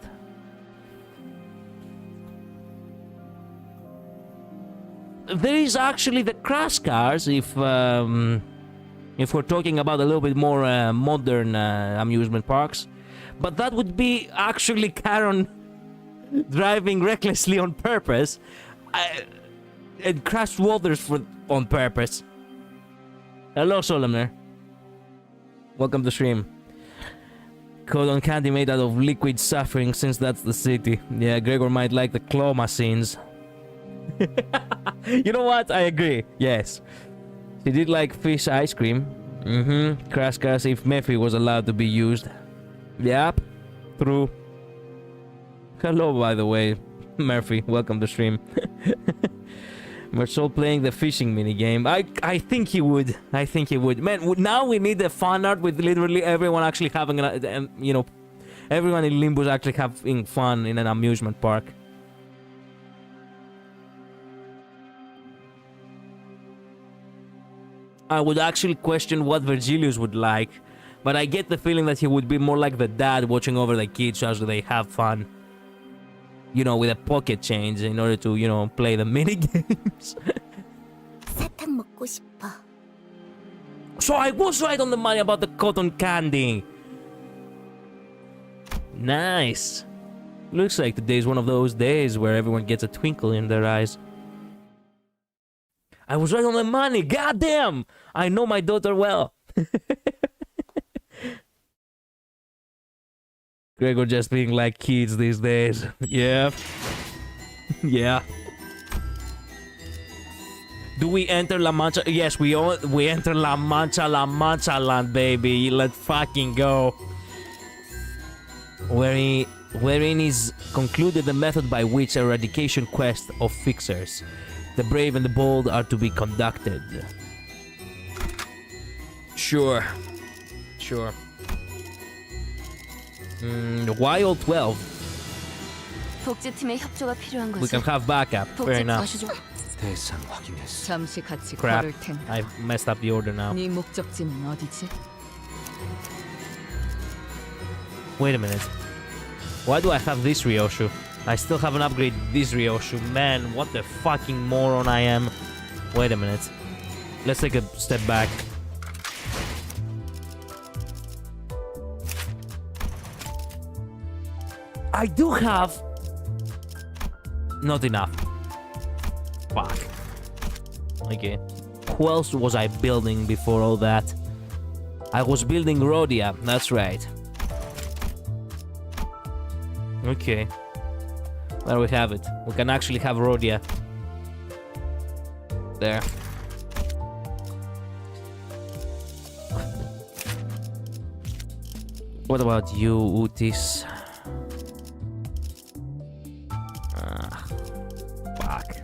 There is actually the crash cars if we're talking about a little bit more modern amusement parks. But that would be actually Karen driving recklessly on purpose and crashed waters on purpose. Hello, Solemner. Welcome to stream. Cotton candy made out of liquid suffering, since that's the city. Yeah, Gregor might like the claw machines. You know what? I agree. Yes. He did like fish ice cream. Crash cars if Murphy was allowed to be used. Yep. True. Hello, by the way, Murphy. Welcome to stream. Marcel playing the fishing minigame. I think he would. I think he would. Man, now we need the fan art with literally everyone actually having you know, everyone in Limbus actually having fun in an amusement park. I would actually question what Virgilius would like, but I get the feeling that he would be more like the dad watching over the kids as they have fun. You know, with a pocket change in order to, you know, play the mini games. 사탕 먹고 싶어. So I was right on the money about the cotton candy. Nice. Looks like today's one of those days where everyone gets a twinkle in their eyes. I was right on the money. Goddamn! I know my daughter well. Gregor just being like kids these days. Yeah. Yeah. Do we enter La Mancha? Yes, we enter La Mancha land, baby. Let's fucking go. Wherein is concluded the method by which eradication quest of fixers, the brave and the bold, are to be conducted. Sure. Sure. Why all 12? 복제팀의 협조가 필요한 We can have backup. Fair enough. 가시죠. 대상 확인했어. 잠시 같이 Crap. 걸을 텐데. I messed up the order now. 네 목적지는 어디지? Wait a minute. Why do I have this Ryoshu? I still haven't upgraded this Ryoshu. Man, what the fucking moron I am. Wait a minute. Let's take a step back. I do have... Not enough. Fuck. Okay. Who else was I building before all that? I was building Rhodia, that's right. Okay. There we have it. We can actually have Rhodia. There. What about you, Utis? Fuck.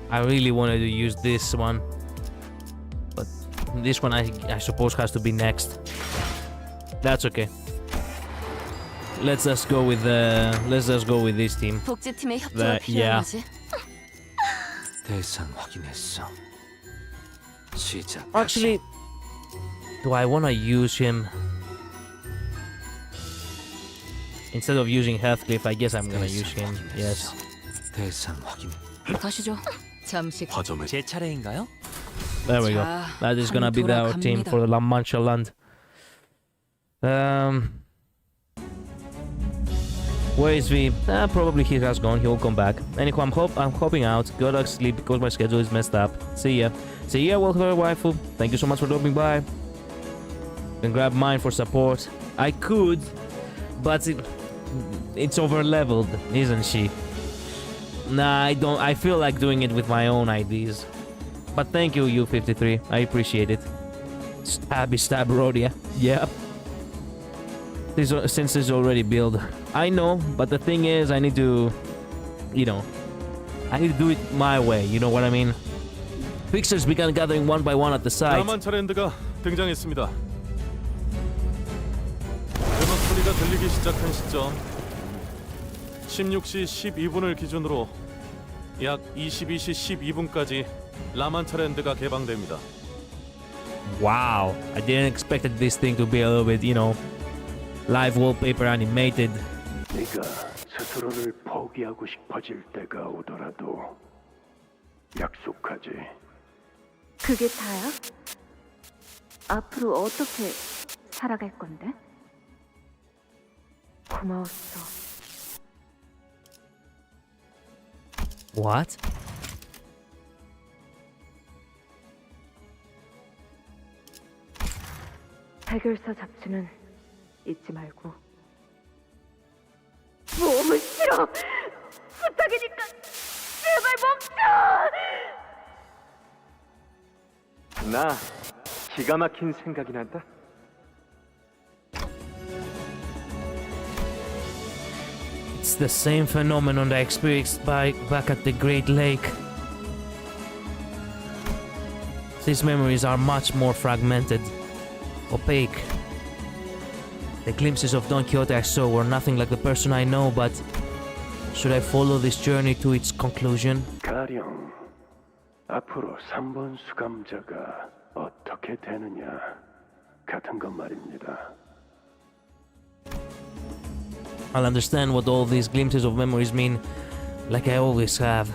I really wanted to use this one, but this one I suppose has to be next. That's okay. Let's just go with this team. 복제팀의 협조가 필요한 Yeah. 거지. 대상 확인했어. 시작. Actually, do I want to use him? Instead of using Heathcliff, I guess I'm gonna use him. Yes. 대상 확인. 가시죠. 잠시 허점을 제 차례인가요? There we go. 자, That is gonna be our team 돌아갑니다. for the La Mancha land. Where is V? Probably he has gone. He'll come back. Anyhow, I'm hoping out. Go to sleep because my schedule is messed up. See ya. See ya, welcome waifu. Thank you so much for dropping by. You can grab mine for support. I could, but it's over leveled, isn't she? Nah, I don't. I feel like doing it with my own IDs. But thank you, U53. I appreciate it. Stabby stab Rhodia. Yep. since it's already built. I know, but the thing is, I need to, you know, I need to do it my way. You know what I mean? Fixers began gathering one by one at the site. 라만차랜드가 등장했습니다. 음악 소리가 들리기 시작한 시점 16시 12분을 기준으로 약 22시 12분까지 라만차랜드가 개방됩니다. Wow, I didn't expect this thing to be a little bit, you know, live wallpaper animated. 네가 스스로를 포기하고 싶어질 때가 오더라도 약속하지. 그게 다야? 앞으로 어떻게 살아갈 건데? 고마웠어. What? 해결사 잡지는 잊지 말고. 몸은 싫어. 부탁이니까 제발 멈춰. 나 기가 막힌 생각이 난다. It's the same phenomenon I experienced back at the Great Lake. These memories are much more fragmented, opaque. The glimpses of Don Quixote I saw were nothing like the person I know, but should I follow this journey to its conclusion? 가령 앞으로 3번 수감자가 어떻게 되느냐 같은 것 말입니다. I'll understand what all these glimpses of memories mean, like I always have.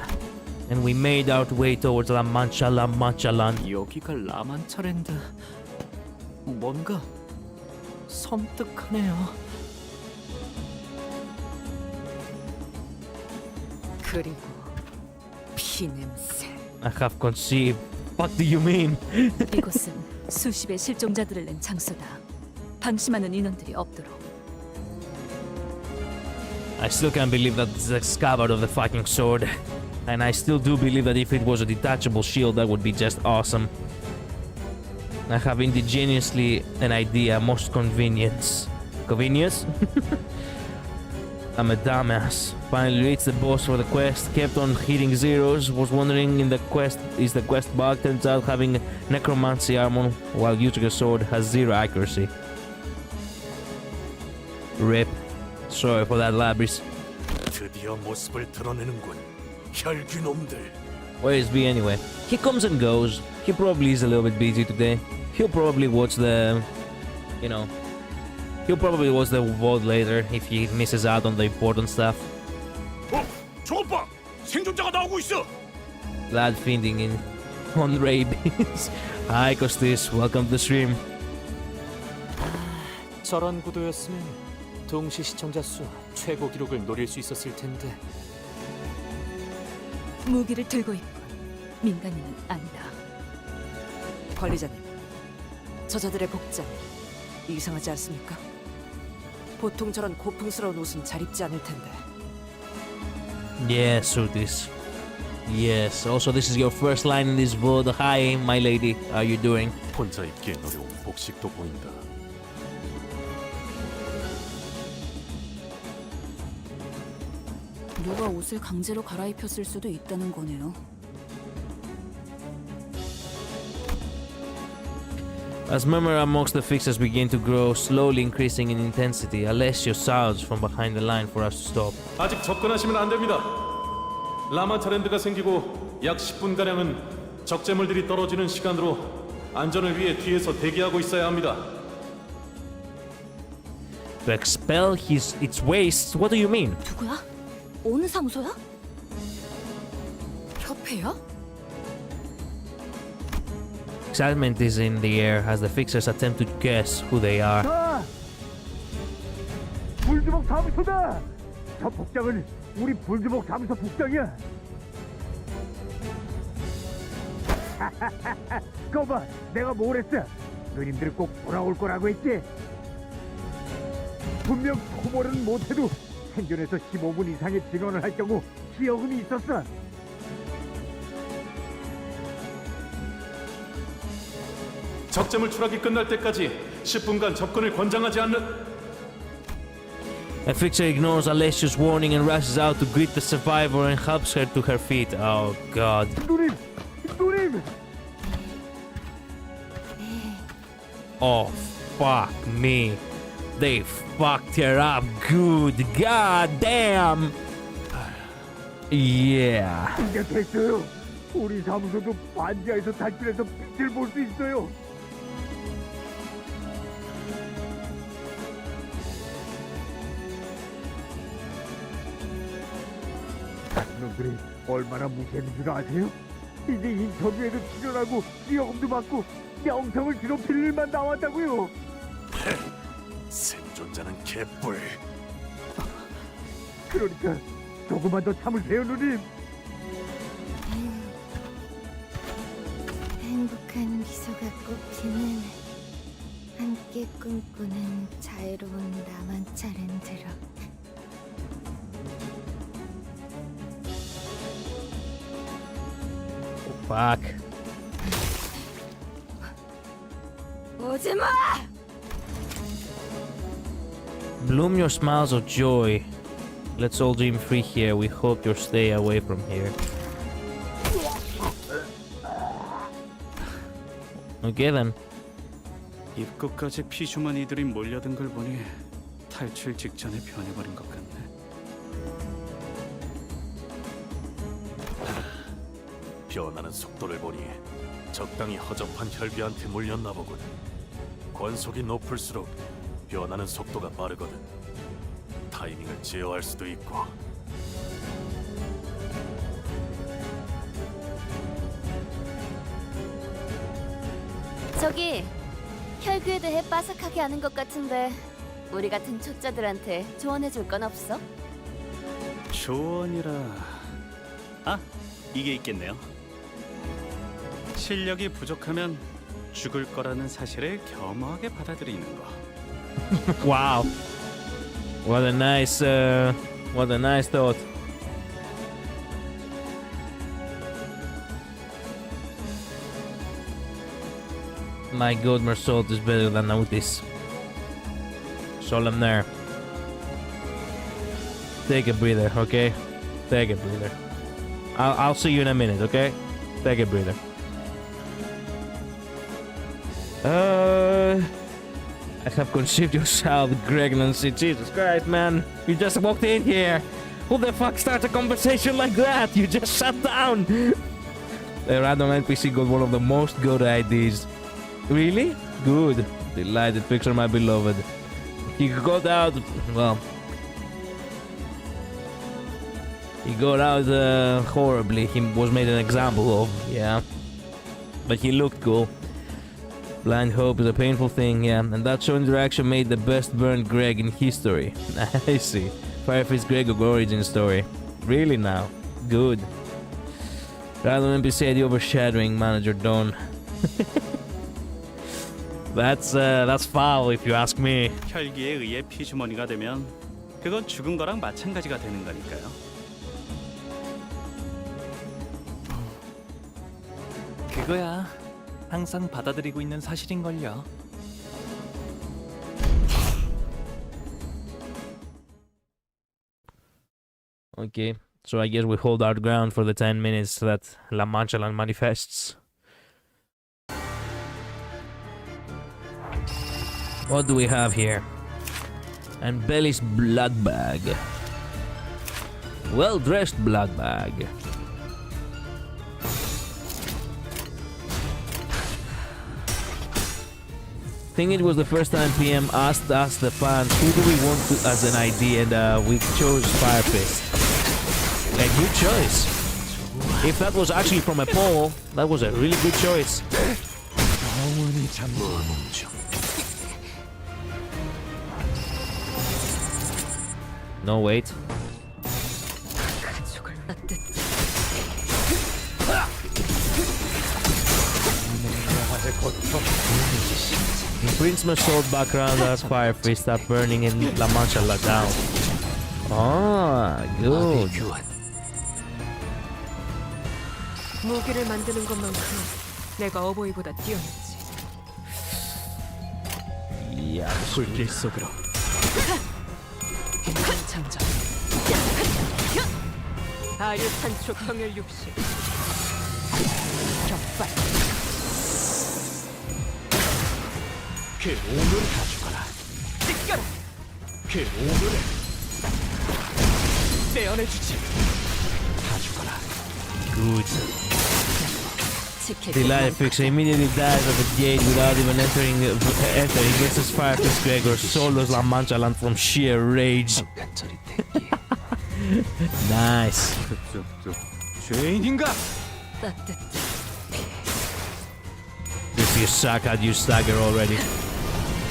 And we made our way towards La Manchalan. 여기가 라만차랜드. 뭔가 섬뜩하네요. 그리고 피냄새. I have conceived. What do you mean? 이곳은 수십의 실종자들을 낸 장소다. 방심하는 인원들이 없도록. I still can't believe that it's the scabbard of the fucking sword. And I still do believe that if it was a detachable shield, that would be just awesome. I have indigenously an idea, most convenience. Convenience? I'm a dumbass. Finally reached the boss for the quest, kept on hitting zeros, was wondering in the quest is the quest bug, turns out having necromancy armor while using a sword has zero accuracy. RIP. Sorry for that, Labris. 드디어 모습을 드러내는군. 혈귀놈들. Where is V anyway? He comes and goes. He probably is a little bit busy today. He'll probably watch the, you know, he'll probably watch the VOD later if he misses out on the important stuff. 저것 봐! 생존자가 나오고 있어! Glad feeding in on rabies. Hi Costis, welcome to the stream. 저런 구도였으면 동시 시청자 수 최고 기록을 노릴 수 있었을 텐데. 무기를 들고 있군. 민간인은 아니다. 관리자님, 저자들의 복장 이상하지 않습니까? 보통 저런 고풍스러운 옷은 잘 입지 않을 텐데. Yes, Surtis. Yes. Also, this is your first line in this VOD. Hi, my lady. How are you doing? 혼자 입기엔 어려운 복식도 보인다. 누가 옷을 강제로 갈아입혔을 수도 있다는 거네요. As murmur amongst the fixers begin to grow, slowly increasing in intensity, Alessio shouts from behind the line for us to stop. 아직 접근하시면 안 됩니다. 라만차랜드가 생기고 약 10분가량은 적재물들이 떨어지는 시간으로 안전을 위해 뒤에서 대기하고 있어야 합니다. To expel its wastes? What do you mean? 누구야? 어느 상소야? 협회야? Excitement is in the air as the fixers attempt to guess who they are. 불주먹 사무소다! 저 복장은 우리 불주먹 사무소 복장이야. 거봐, 내가 뭘 했어? 누님들이 꼭 돌아올 거라고 했지? 분명 토벌은 못해도 생존에서 15분 이상의 진원을 할 경우 기여금이 있었어. 적재물 추락이 끝날 때까지 10분간 접근을 권장하지 않는... A fixer ignores Alessia's warning and rushes out to greet the survivor and helps her to her feet. Oh god. 누님, 누님. Oh fuck me. They fucked her up good. God damn. Yeah. 이제 됐어요. 우리 사무소도 반지하에서 탈출해서 빛을 볼 수 있어요. 놈들이 얼마나 무시하는 줄 아세요? 이제 인터뷰에도 출연하고 기여금도 받고 명성을 뒤로 일만 나왔다고요. 생존자는 개뿔. 그러니까 조금만 더 참으세요, 누님. 행복한 미소가 꽃피는 함께 꿈꾸는 자유로운 나만 차례들어. Fuck. 오지마! Bloom your smiles of joy. Let's all dream free here. We hope you'll stay away from here. Okay then. 입구까지 피주머니들이 몰려든 걸 보니 탈출 직전에 변해버린 것 같네. 변하는 속도를 보니 적당히 허접한 혈비한테 물렸나 보군. 권속이 높을수록 변하는 속도가 빠르거든. 타이밍을 제어할 수도 있고. 저기 혈귀에 대해 빠삭하게 아는 것 같은데 우리 같은 초짜들한테 조언해줄 건 없어? 조언이라... 아, 이게 있겠네요. 실력이 부족하면 죽을 거라는 사실을 겸허하게 받아들이는 거. Wow. What a nice thought. My god, Mersault is better than Otis. Solemn there. Take a breather, okay? Take a breather. I'll see you in a minute, okay? Take a breather. I have conceived your child, pregnancy. Jesus Christ, man. You just walked in here. Who the fuck starts a conversation like that? You just sat down. A random NPC got one of the most good ideas. Really? Good. Delighted picture, my beloved. He got out... well... he got out horribly. He was made an example of, yeah. But he looked cool. Blind hope is a painful thing, yeah. And that show interaction made the best burned Greg in history. I see. Firefist Greg origin story. Really now? Good. Random NPC ID overshadowing Manager Don. That's foul if you ask me. 혈기에 의해 피주머니가 되면 그건 죽은 거랑 마찬가지가 되는 거니까요. 그거야. 항상 받아들이고 있는 사실인걸요. Okay, so I guess we hold our ground for the 10 minutes that La Manchalan manifests. What do we have here? And Belly's blood bag. Well-dressed blood bag. I think it was the first time PM asked us, the fans, who do we want to, as an ID, and we chose Firefist. A good choice. If that was actually from a poll, that was a really good choice. No, wait. Prince Mersault background as Firefist start burning in La Mancha down. Ah, good. 무기를 만드는 것만큼 내가 어버이보다 뛰어났지. Yeah, 불길 속으로 장전. 아류 산초 경혈 60. 격발. 그 오늘을 다 죽어라. 찢겨라. 그 오늘을 떼어내주지. 다 죽어라. Good. 지킬 Delight fixer immediately dies at the gate without even entering. Gets as far as Gregor solos La Mancha Land from sheer rage. Nice. 죄인인가? 따뜻. If you suck at you stagger already.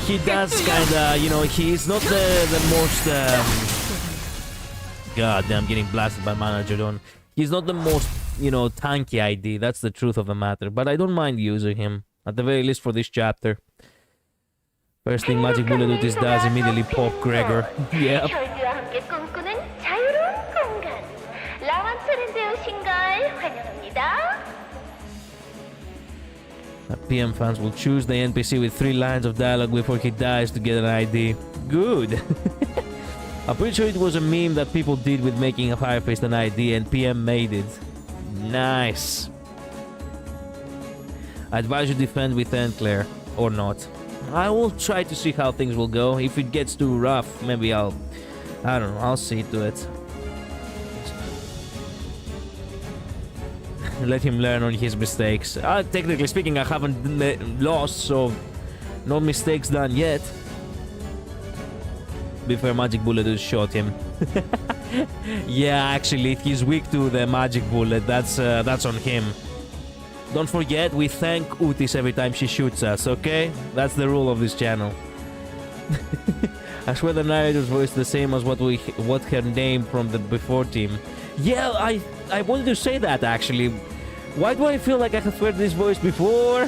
He does kinda, you know, he's not the most God damn, getting blasted by manager Don. He's not the most, you know, tanky ID, that's the truth of the matter, but I don't mind using him, at the very least for this chapter. First thing Magic Bullet Otis does, immediately pop Gregor. Yep. 혈기와 함께 꿈꾸는 자유로운 공간. 라완처랜드에 오신 걸 환영합니다. PM fans will choose the NPC with 3 lines of dialogue before he dies to get an ID. Good. I'm pretty sure it was a meme that people did with making a Firefist an ID and PM made it. Nice. I advise you defend with Enclair or not. I will try to see how things will go. If it gets too rough, maybe I don't know, I'll see to it. Let him learn on his mistakes. Technically speaking, I haven't lost, so no mistakes done yet. Before Magic Bullet just shot him. Yeah, actually, he's weak to the Magic Bullet. That's on him. Don't forget, we thank Utis every time she shoots us, okay? That's the rule of this channel. I swear the narrator's voice is the same as what her name from the before team. Yeah, I wanted to say that actually. Why do I feel like I have heard this voice before?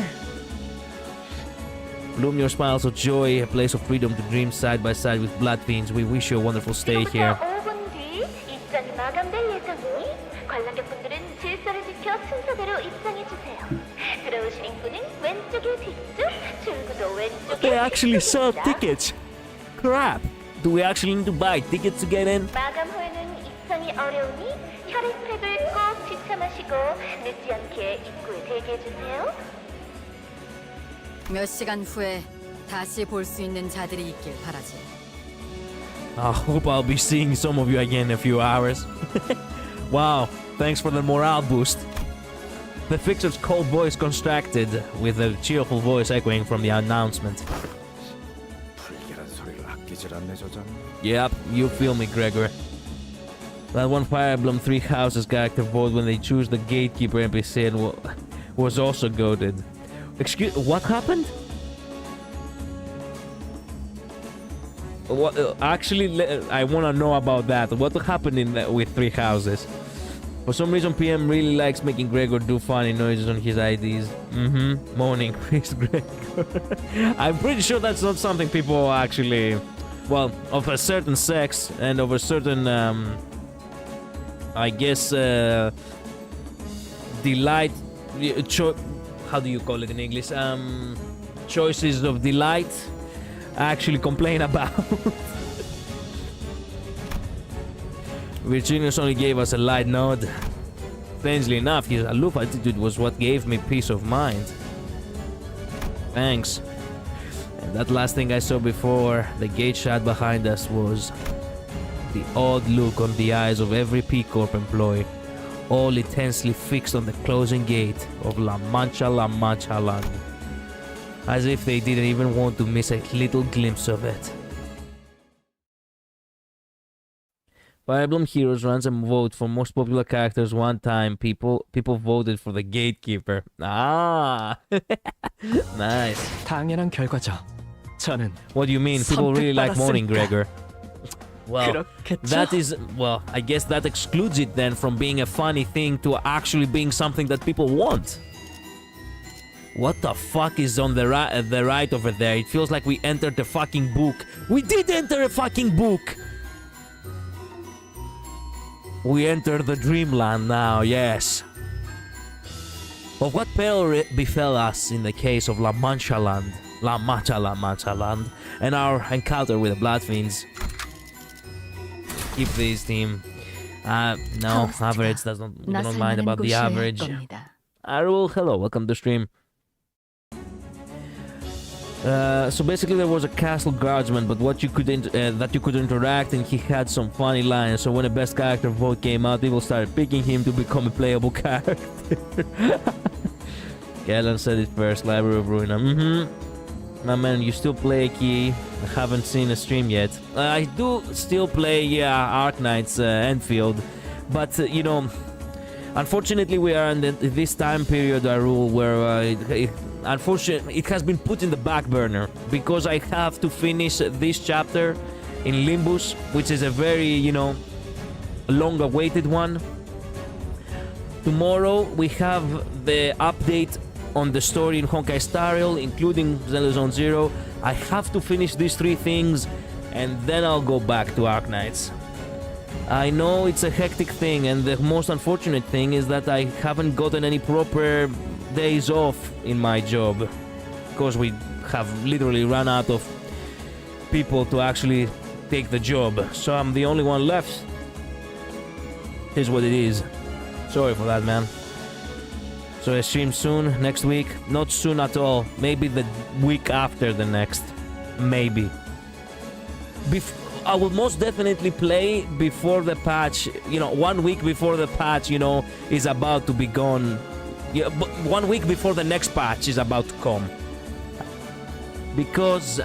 Bloom your smiles of joy, a place of freedom to dream side by side with Blood Fiends. We wish you a wonderful stay here. 5분 뒤 입장이 마감될 예정이니 관람객분들은 질서를 지켜 순서대로 입장해 주세요. 들어오신 인구는 왼쪽에 뒤쪽, 출구도 왼쪽에. They actually sell tickets. Crap. Do we actually need to buy tickets to get in? 마감 후에는 입장이 어려우니 혈액팩을 꼭 지참하시고 늦지 않게 입구에 대기해 주세요. 몇 시간 후에 다시 볼 수 있는 자들이 있길 바라지. I hope I'll be seeing some of you again in a few hours. Wow, thanks for the morale boost. The fixer's cold voice constructed with a cheerful voice echoing from the announcement. 불길한 소리를 아끼질 않네 저자는. Yep, you feel me, Gregor. That one Fire Emblem 3 Houses character vote when they choose the gatekeeper NPC and was also goated. Excuse, what happened? What? Actually, I want to know about that. What happened with 3 Houses? For some reason, PM really likes making Gregor do funny noises on his IDs. Moaning, Chris Gregor. I'm pretty sure that's not something people actually, well, of a certain sex and of a certain, I guess, delight. How do you call it in English? Choices of delight. Actually complain about. Virginius only gave us a light nod. Strangely enough, his aloof attitude was what gave me peace of mind. Thanks. And that last thing I saw before the gate shut behind us was the odd look on the eyes of every P-Corp employee, all intensely fixed on the closing gate of La Mancha Land, as if they didn't even want to miss a little glimpse of it. Fire Emblem Heroes runs a vote for most popular characters one time. People voted for the gatekeeper. Ah, nice. 당연한 결과죠. 저는 What do you mean? People really like moaning, Gregor. Well, 그렇겠죠? that is, well, I guess that excludes it then from being a funny thing to actually being something that people want. What the fuck is on the right over there? It feels like we entered a fucking book. We did enter a fucking book! We enter the dreamland now, yes. Of what peril befell us in the case of La Mancha Land, and our encounter with the Blood Fiends. Keep this team. No, average doesn't. We don't mind about the average. Arul, hello, welcome to stream. So basically there was a castle guardsman, but what you could that you could interact, and he had some funny lines. So when the best character vote came out, people started picking him to become a playable character. Galen said it first, Library of Ruina. My man, you still play Key? I haven't seen a stream yet. I do still play, yeah, Arknight's Enfield, but you know, unfortunately we are in this time period, Arul, where unfortunately it has been put in the back burner because I have to finish this chapter in Limbus, which is a very, you know, long-awaited one. Tomorrow we have the update on the story in Honkai Star Rail, including Zone Zero. I have to finish these 3 things, and then I'll go back to Arknights. I know it's a hectic thing, and the most unfortunate thing is that I haven't gotten any proper days off in my job, because we have literally run out of people to actually take the job, so I'm the only one left. Here's what it is. Sorry for that, man. So I stream soon, next week. Not soon at all. Maybe the week after the next. Maybe. I will most definitely play before the patch, you know, 1 week before the patch, you know, is about to be gone. Yeah, but 1 week before the next patch is about to come. Because,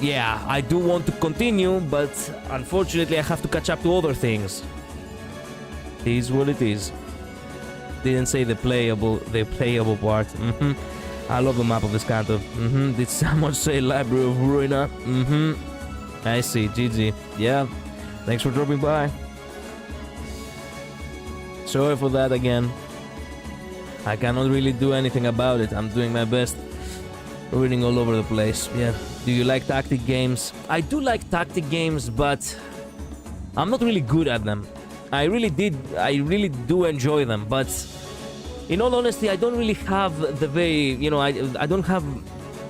yeah, I do want to continue, but unfortunately I have to catch up to other things. It is what it is. Didn't say the playable part. I love the map of this Kanto. Did someone say Library of Ruina? I see. GG. Yeah. Thanks for dropping by. Sorry for that again. I cannot really do anything about it. I'm doing my best. Reading all over the place. Yeah. Do you like tactic games? I do like tactic games, but I'm not really good at them. I really do enjoy them, but in all honesty, I don't really have the very, you know, I don't have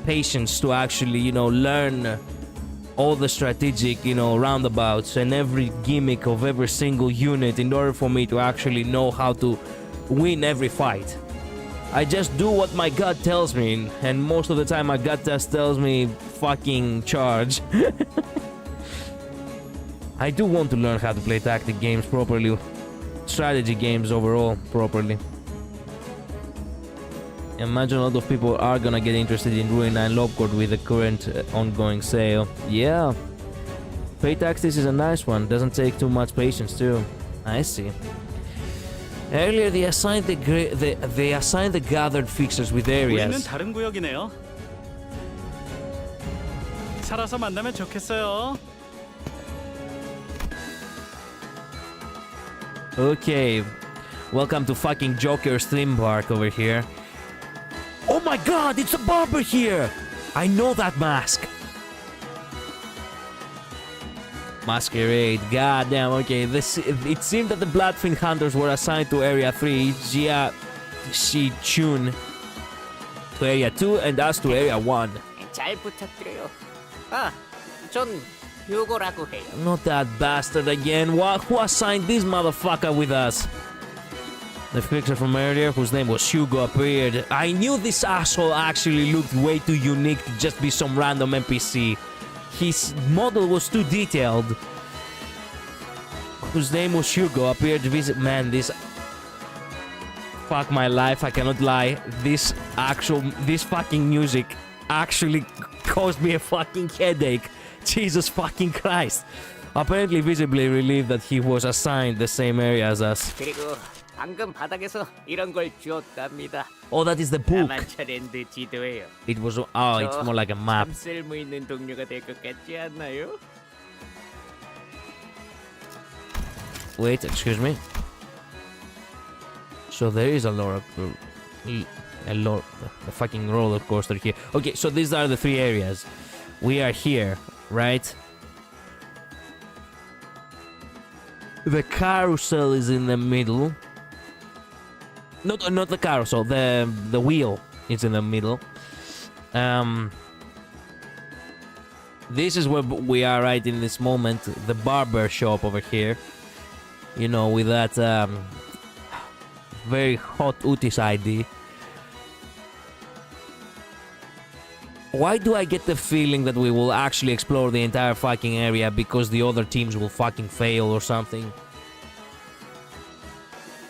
patience to actually, you know, learn all the strategic, you know, roundabouts and every gimmick of every single unit in order for me to actually know how to win every fight. I just do what my gut tells me, and most of the time my gut just tells me fucking charge. I do want to learn how to play tactic games properly, strategy games overall properly. Imagine a lot of people are gonna get interested in Ruin 9 Lobcord with the current ongoing sale. Yeah, Pay Tactics is a nice one, doesn't take too much patience too. I see. Earlier they assigned the gathered fixtures with areas. 다른 구역이네요. 살아서 만나면 좋겠어요. Okay, welcome to fucking Joker's theme park over here. Oh my god, it's a barber here! I know that mask. Masquerade, goddamn, okay, it seemed that the Bloodfiend Hunters were assigned to Area 3, Jia Shi-chun to Area 2, and us to Area 1. 잘 부탁드려요. 전 휴고라고 해요. Not that bastard again. Who assigned this motherfucker with us? The fixer from earlier, whose name was Hugo, appeared. I knew this asshole actually looked way too unique to just be some random NPC. His model was too detailed. Whose name was Hugo, appeared to visit. Man, this... Fuck my life, I cannot lie. This fucking music actually caused me a fucking headache. Jesus fucking Christ. Apparently visibly relieved that he was assigned the same area as us. 그리고 방금 바닥에서 이런 걸 주웠답니다. Oh, that is the book. 라만차랜드 지도예요. It was... Oh, it's more like a map. 참 쓸모 있는 동료가 될 것 같지 않나요? Wait, excuse me. So there is a fucking roller coaster here. Okay, so these are the 3 areas. We are here, right? The carousel is in the middle. Not the carousel. The wheel is in the middle. This is where we are right in this moment. The barber shop over here. You know, with that very hot Utis ID. Why do I get the feeling that we will actually explore the entire fucking area because the other teams will fucking fail or something?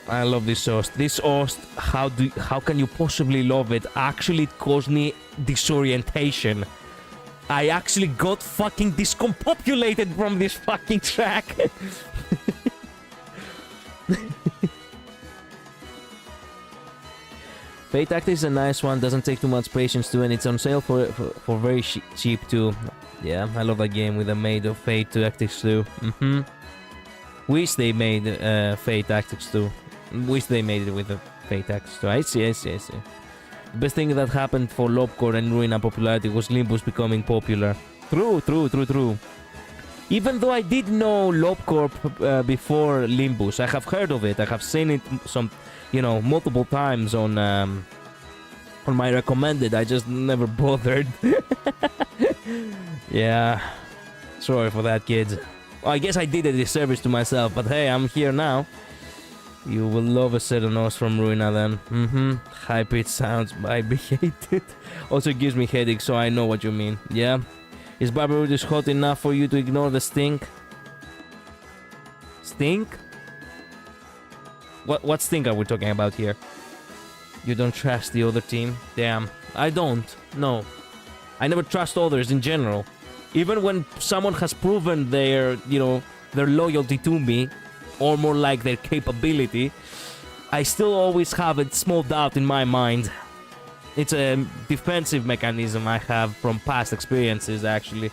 I love this host. This host, how can you possibly love it? Actually, it caused me disorientation. I actually got fucking discombobulated from this fucking track. Fate Tactics is a nice one, doesn't take too much patience to, and it's on sale for very cheap too. Yeah, I love that game with a made of Fate Tactics too. Wish they made Fate Tactics too. Wish they made it with the Fate Tactics too. I see. The best thing that happened for Lobcore and Ruina popularity was Limbus becoming popular. True. Even though I did know Lobcore before Limbus, I have heard of it. I have seen it multiple times on my recommended. I just never bothered. Yeah, sorry for that, kids. Well, I guess I did a disservice to myself, but hey, I'm here now. You will love a Serenos from Ruina then. High-pitched sounds, I hate it. Also gives me headaches, so I know what you mean. Yeah. Is Barbaroot hot enough for you to ignore the stink? Stink? What stink are we talking about here? You don't trust the other team? Damn. I don't. No. I never trust others in general. Even when someone has proven their loyalty to me, or more like their capability, I still always have a small doubt in my mind. It's a defensive mechanism I have from past experiences, actually.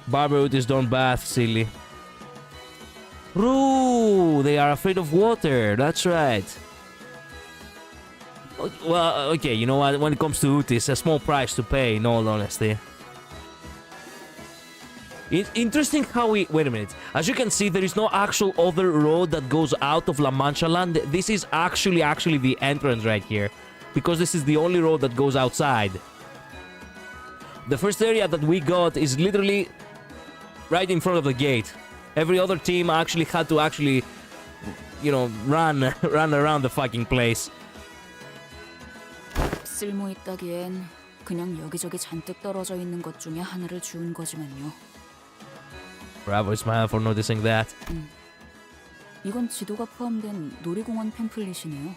Barbaroot don't bath, silly. Roo! They are afraid of water, that's right. Well, okay, you know what? When it comes to Utis, a small price to pay, in all honesty. It's interesting how we... Wait a minute. As you can see, there is no actual other road that goes out of La Mancha land. This is actually the entrance right here. Because this is the only road that goes outside. The first area that we got is literally right in front of the gate. Every other team actually had to run around the fucking place. 쓸모 있다기엔 그냥 여기저기 잔뜩 떨어져 있는 것 중에 하나를 주운 거지만요. Bravo, smile for noticing that. 이건 지도가 포함된 놀이공원 팸플릿이네요.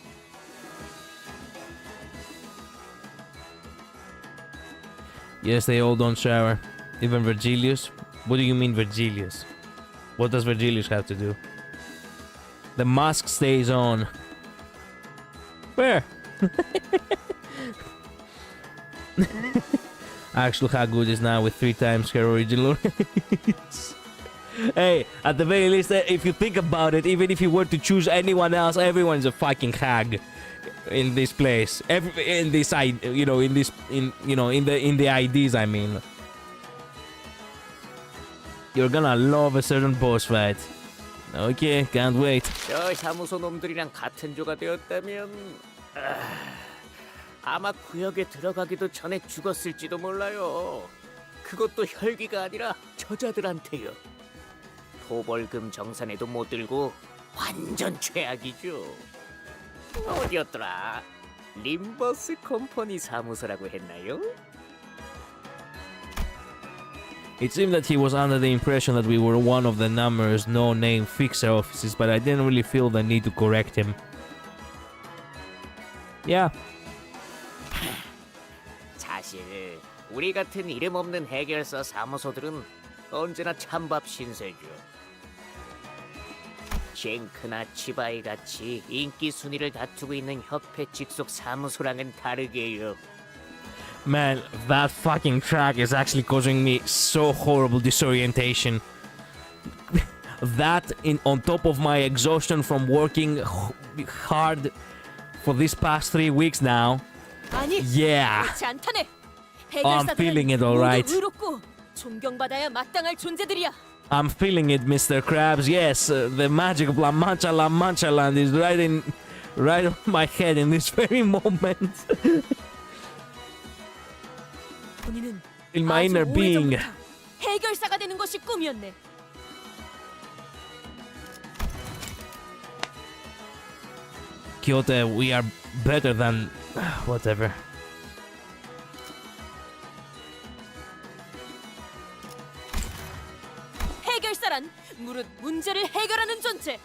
Yes, they all don't shower. Even Virgilius? What do you mean Virgilius? What does Virgilius have to do? The mask stays on. Where? Actually, how good is now with 3 times her original rates? Hey, at the very least, if you think about it, even if you were to choose anyone else, everyone's a fucking hag in this place. In the IDs, I mean. You're gonna love a certain boss fight. Okay, can't wait. 저 사무소 놈들이랑 같은 조가 되었다면 아마 구역에 들어가기도 전에 죽었을지도 몰라요. 그것도 혈기가 아니라 저자들한테요. 토벌금 정산에도 못 들고 완전 최악이죠. 어디였더라? 림버스 컴퍼니 사무소라고 했나요? It seemed that he was under the impression that we were one of the numerous no-name fixer offices, but I didn't really feel the need to correct him. Yeah. 사실 우리 같은 이름 없는 해결사 사무소들은 언제나 찬밥 신세죠. 쉔크나 치바이 같이 인기 순위를 다투고 있는 협회 직속 사무소랑은 다르게요. Man, that fucking track is actually causing me so horrible disorientation. That on top of my exhaustion from working hard for these past 3 weeks now. Yeah. I'm feeling it, alright. I'm feeling it, Mr. Krabs. Yes, the magic of La Mancha Land is right on my head in this very moment. 본인은 in my inner being. 해결사가 되는 것이 꿈이었네. Kyoto, we are better than whatever. 해결사란 무릇 문제를 해결하는 존재.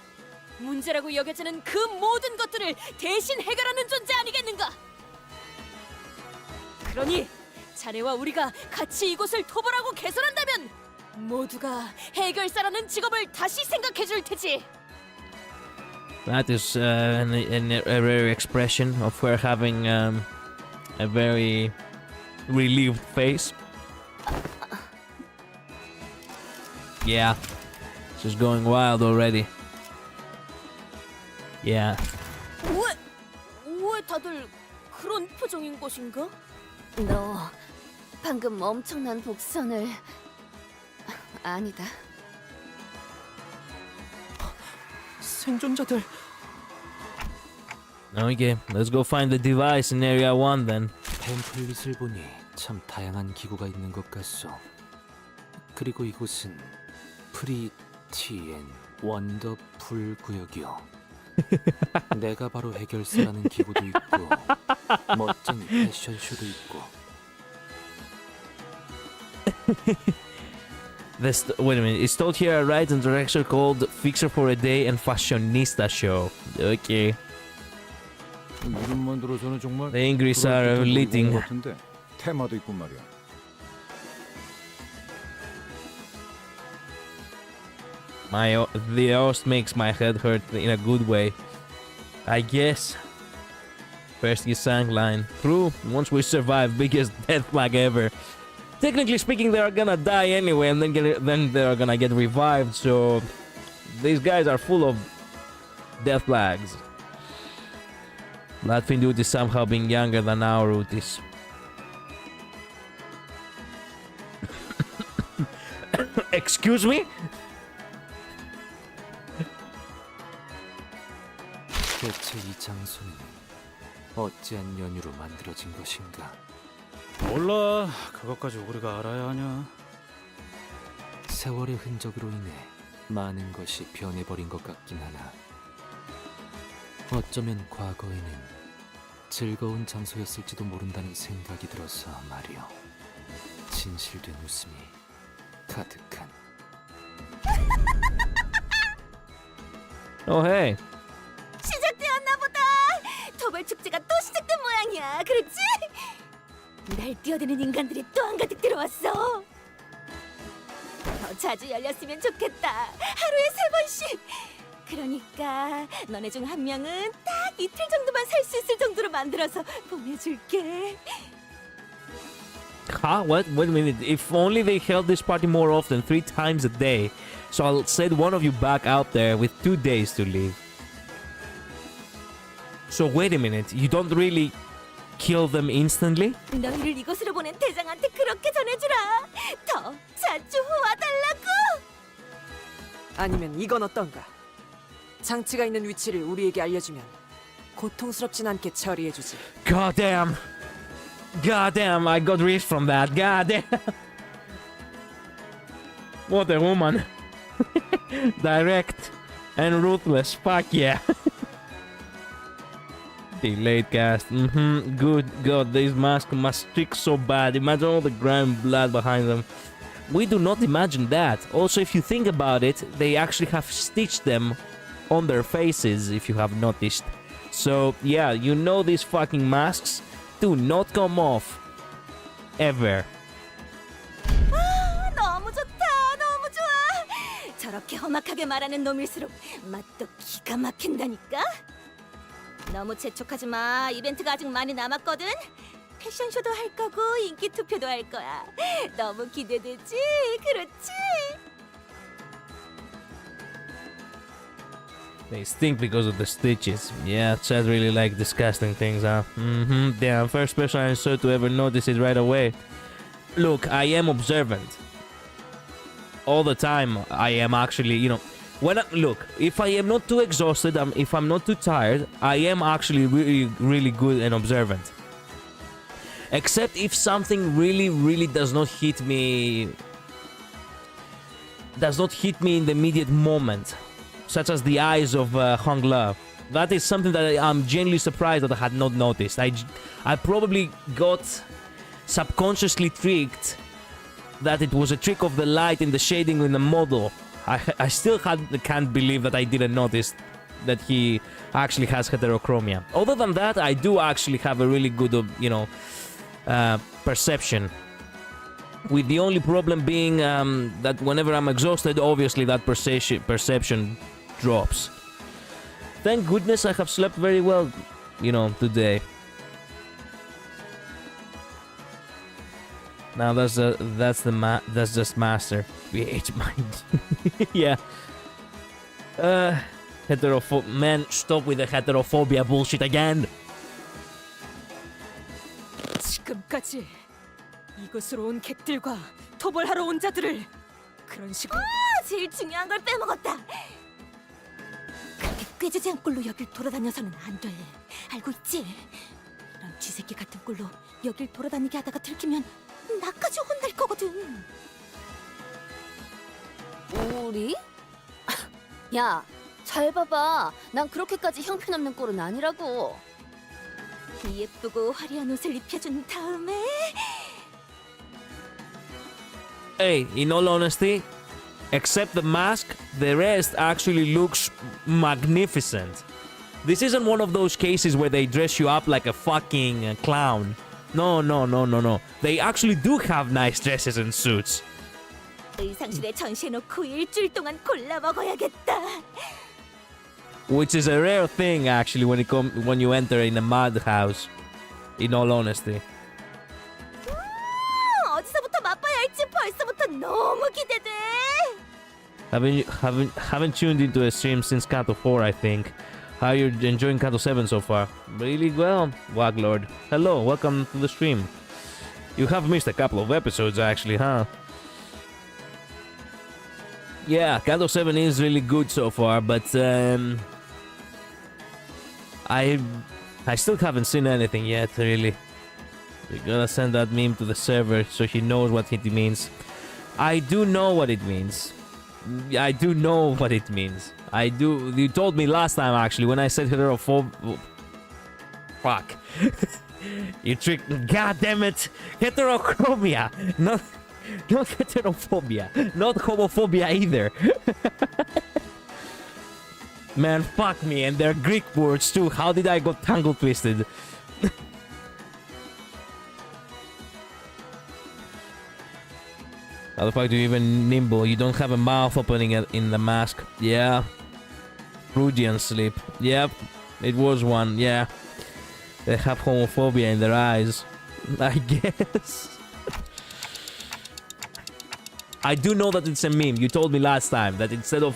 문제라고 여겨지는 그 모든 것들을 대신 해결하는 존재 아니겠는가? 그러니 자네와 우리가 같이 이곳을 토벌하고 개선한다면 모두가 해결사라는 직업을 다시 생각해 줄 테지. That is a rare expression of her having a very relieved face. Yeah, she's going wild already. Yeah. 왜 다들 그런 표정인 것인가? 너 방금 엄청난 복선을... 아니다. 생존자들. Okay, let's go find the device in Area 1 then. 팸플릿을 보니 참 다양한 기구가 있는 것 같소. 그리고 이곳은 프리티 앤 원더풀 구역이요. 내가 바로 해결사라는 기구도 있고 멋쟁이 패션쇼도 있고. Wait a minute, it's told here a right and direction called Fixer for a Day and Fashionista Show. Okay. 이름만 들어서는 정말 The Ingris are leading. 같은데 테마도 있고 말이야. The host makes my head hurt in a good way, I guess. First Gisang line. True, once we survive, biggest death flag ever. Technically speaking, they are gonna die anyway, and then they are gonna get revived, so... These guys are full of death flags. Latvian dude is somehow being younger than our route is. Excuse me? 대체 이 장소는 어찌한 연유로 만들어진 것인가? 몰라. 그것까지 우리가 알아야 하냐? 세월의 흔적으로 인해 많은 것이 변해버린 것 같긴 하나 어쩌면 과거에는 즐거운 장소였을지도 모른다는 생각이 들어서 말이오. 진실된 웃음이 가득한. Oh hey. 시작되었나 보다. 토벌 축제가 또 시작된 모양이야. 그렇지? 날 뛰어드는 인간들이 또 한가득 들어왔어. 더 자주 열렸으면 좋겠다. 하루에 3번씩. 그러니까 너네 중 한 명은 딱 이틀 정도만 살 수 있을 정도로 만들어서 보내줄게. Huh? What? Wait a minute. If only they held this party more often, 3 times a day. So I'll send one of you back out there with 2 days to live. So wait a minute. You don't really kill them instantly? 너희를 이곳으로 보낸 대장한테 그렇게 전해주라. 더 자주 와달라고. 아니면 이건 어떤가? 장치가 있는 위치를 우리에게 알려주면 고통스럽진 않게 처리해주지. Goddamn. Goddamn, I got rich from that. Goddamn. What a woman. Direct and ruthless. Fuck yeah. Delayed cast. Good God, these masks must stick so bad. Imagine all the grime blood behind them. We do not imagine that. Also, if you think about it, they actually have stitched them on their faces, if you have noticed. So, yeah, you know these fucking masks do not come off. Ever. 너무 좋다. 너무 좋아. 저렇게 험악하게 말하는 놈일수록 맛도 기가 막힌다니까. 너무 재촉하지 마. 이벤트가 아직 많이 남았거든. 패션쇼도 할 거고 인기 투표도 할 거야. 너무 기대되지? 그렇지? They stink because of the stitches. Yeah, Chad really like disgusting things, huh? Damn, first person I saw to ever notice it right away. Look, I am observant. All the time, I am actually, you know... Look, if I am not too exhausted, if I'm not too tired, I am actually really, really good and observant. except if something really does not hit me in the immediate moment, such as the eyes of Hong Love. That is something that I'm genuinely surprised that I had not noticed. I probably got subconsciously tricked that it was a trick of the light in the shading in the model. I still can't believe that I didn't notice that he actually has heterochromia. Other than that, I do actually have a really good, perception. With the only problem being that whenever I'm exhausted, obviously that perception drops. Thank goodness I have slept very well, today. Now that's just master. BH mind. Yeah. Man, stop with the heterophobia bullshit again. 지금까지 이곳으로 온 객들과 토벌하러 온 자들을 그런 식으로 제일 중요한 걸 빼먹었다. 그렇게 꾀지지한 꼴로 여길 돌아다녀서는 안 돼. 알고 있지? 이런 쥐새끼 같은 꼴로 여길 돌아다니게 하다가 들키면 나까지 혼날 거거든. 우리? 야, 잘 봐봐. 난 그렇게까지 형편없는 꼴은 아니라고. 예쁘고 화려한 옷을 입혀준 다음에 Hey, in all honesty, except the mask, the rest actually looks magnificent. This isn't one of those cases where they dress you up like a fucking clown. No. They actually do have nice dresses and suits. 의상실에 전시해놓고 일주일 동안 골라 먹어야겠다. Which is a rare thing, actually, when you enter in a madhouse. In all honesty. 어디서부터 맛봐야 할지 벌써부터 너무 기대돼. Haven't tuned into a stream since Kanto 4, I think. How are you enjoying Kanto 7 so far? Really well, Waglord. Hello, welcome to the stream. You have missed a couple of episodes, actually, huh? Yeah, Kanto 7 is really good so far, but I still haven't seen anything yet, really. We gotta send that meme to the server so he knows what it means. I do know what it means. I do know what it means. I do. You told me last time, actually, when I said heterophobe. Fuck. You tricked me. God damn it. Heterochromia. Not heterophobia. Not homophobia either. Man, fuck me. And they're Greek words too. How did I got tangle twisted? How the fuck do you even nimble? You don't have a mouth opening in the mask. Yeah. Freudian slip. Yep. It was one. Yeah. They have homophobia in their eyes. I guess. I do know that it's a meme. You told me last time that instead of,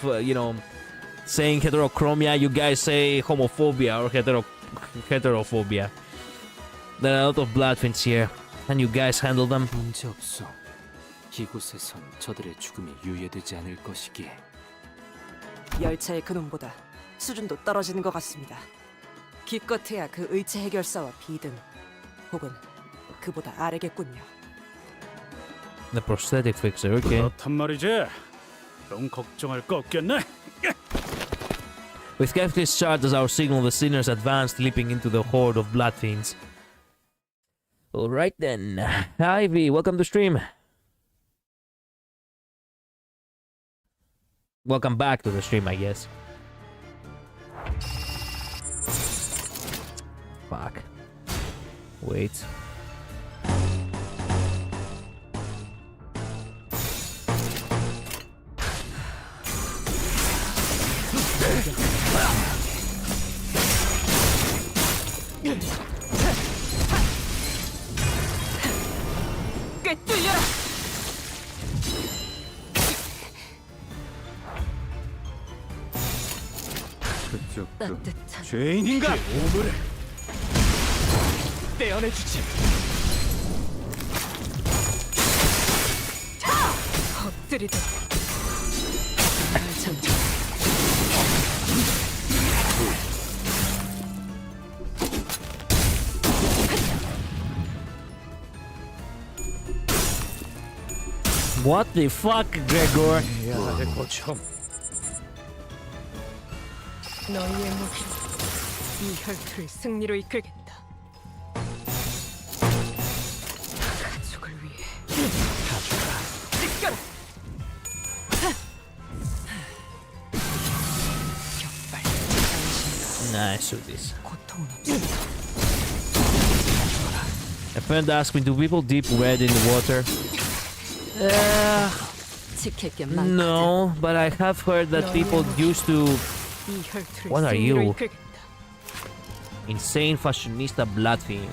saying heterochromia, you guys say homophobia or heterophobia. There are a lot of bloodfins here. Can you guys handle them? 문제 없어. 이곳에선 저들의 죽음이 유예되지 않을 것이기에. 열차의 그놈보다 수준도 떨어지는 것 같습니다. 기껏해야 그 의체 해결사와 비등 혹은 그보다 아래겠군요. The prosthetic fixer, okay. 그렇단 말이지. 그럼 걱정할 거 없겠네. With Kefka's charge as our signal, the sinners advanced, leaping into the horde of bloodfiends. Alright then. Hi V, welcome to stream. Welcome back to the stream, I guess. Fuck. Wait. 꿰뚫려라! 그쪽도 죄인인가? 오물을 떼어내주지. 엎드리듯 What the fuck, Gregor? 너희의 무기로 이 혈투를 승리로 이끌겠다. 가족을 위해 지켜라. Nice with this. 고통은 없어. A friend asked me, do people dip red in the water? 지킬 게 많거든. No, but I have heard that people used to... 이 혈투를 What are 승리로 you? 이끌겠다. Insane fashionista blood fiend.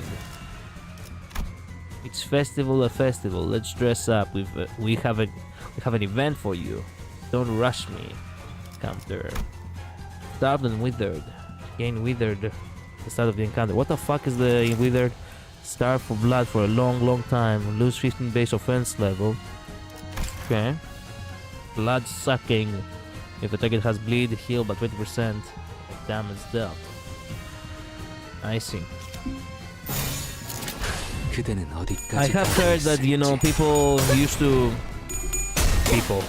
It's festival, a festival. Let's dress up. We have an event for you. Don't rush me. Counter. Starved and withered. Gain withered. The start of the encounter. What the fuck is the withered? Starve for blood for a long time. Lose 15 base offense level. Okay. Blood sucking. If the target has bleed, heal by 20%. Damage dealt. I see. I have heard that, you know, people used to... People.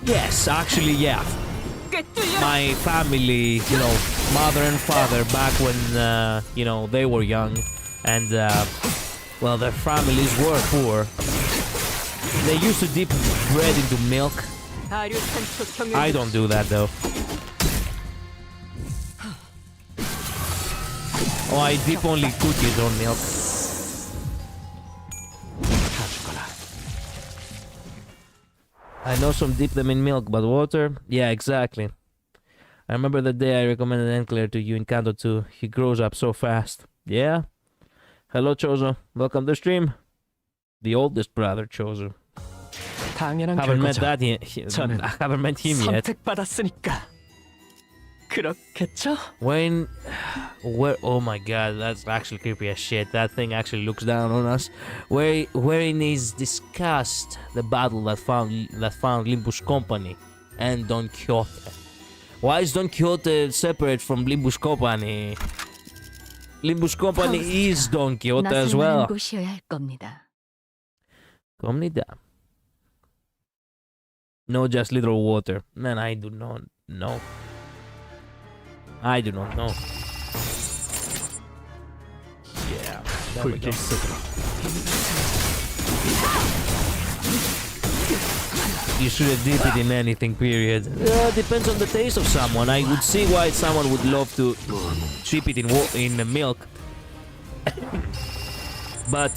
Yes, actually, yeah. My family, you know, mother and father, back when, you know, they were young. And, well, their families were poor. They used to dip bread into milk. I don't do that, though. Oh, I dip only cookies on milk. I know some dip them in milk, but water? Yeah, exactly. I remember the day I recommended Enclair to you in Kanto 2. He grows up so fast. Yeah? Hello, Chozo. Welcome to the stream. The oldest brother, Chozo. Haven't met that yet. I haven't met him yet. 선택받았으니까 그렇겠죠? Where? Oh my god, that's actually creepy as shit. That thing actually looks down on us. Wherein is discussed the battle that found Limbus Company and Don Quixote. Why is Don Quixote separate from Limbus Company? Limbus Company is Don Quixote as well. 곳이어야 할 겁니다. 겁니다. No, just little water. Man, I do not know. I do not know. Yeah. There we go. You shouldn't dip it in anything, period. Depends on the taste of someone. I would see why someone would love to dip it in milk. But,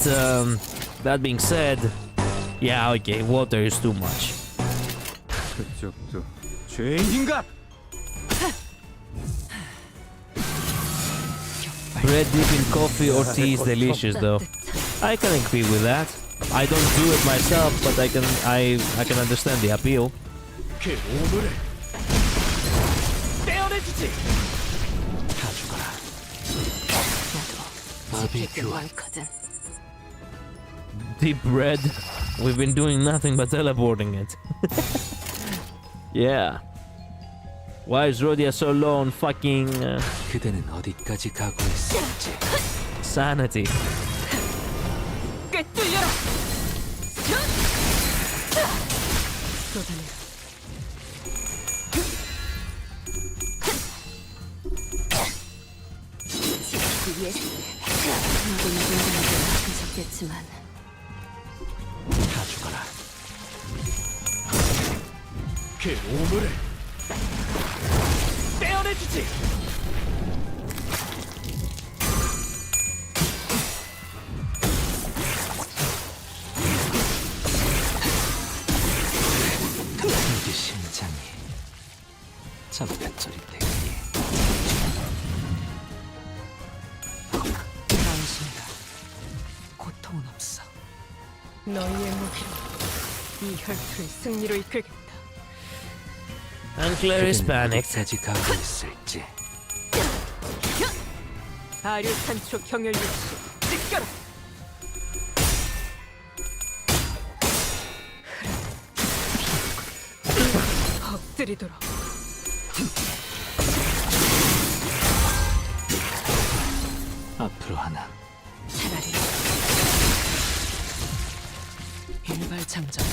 that being said, yeah, okay, water is too much. 그쪽도 죄인인가? Bread dip in coffee or tea is delicious, though. I can agree with that. I don't do it myself, but I can understand the appeal. Deep bread. We've been doing nothing but teleporting it. Yeah. Why is Rodia so low on fucking 그대는 어디까지 가고 있을지. sanity? 다 죽어라. 그 오물을 떼어내주지. 내 심장이 잠깐 저릿되기. 당신이다. 고통은 없어. 너희의 무기로 이 혈투를 승리로 이끌겠다. And Claire is panicked. 어디까지 가고 있을지. 아류탄초 경혈 육수 찢겨라. 엎드리도록. 앞으로 하나. 차라리 일발장전.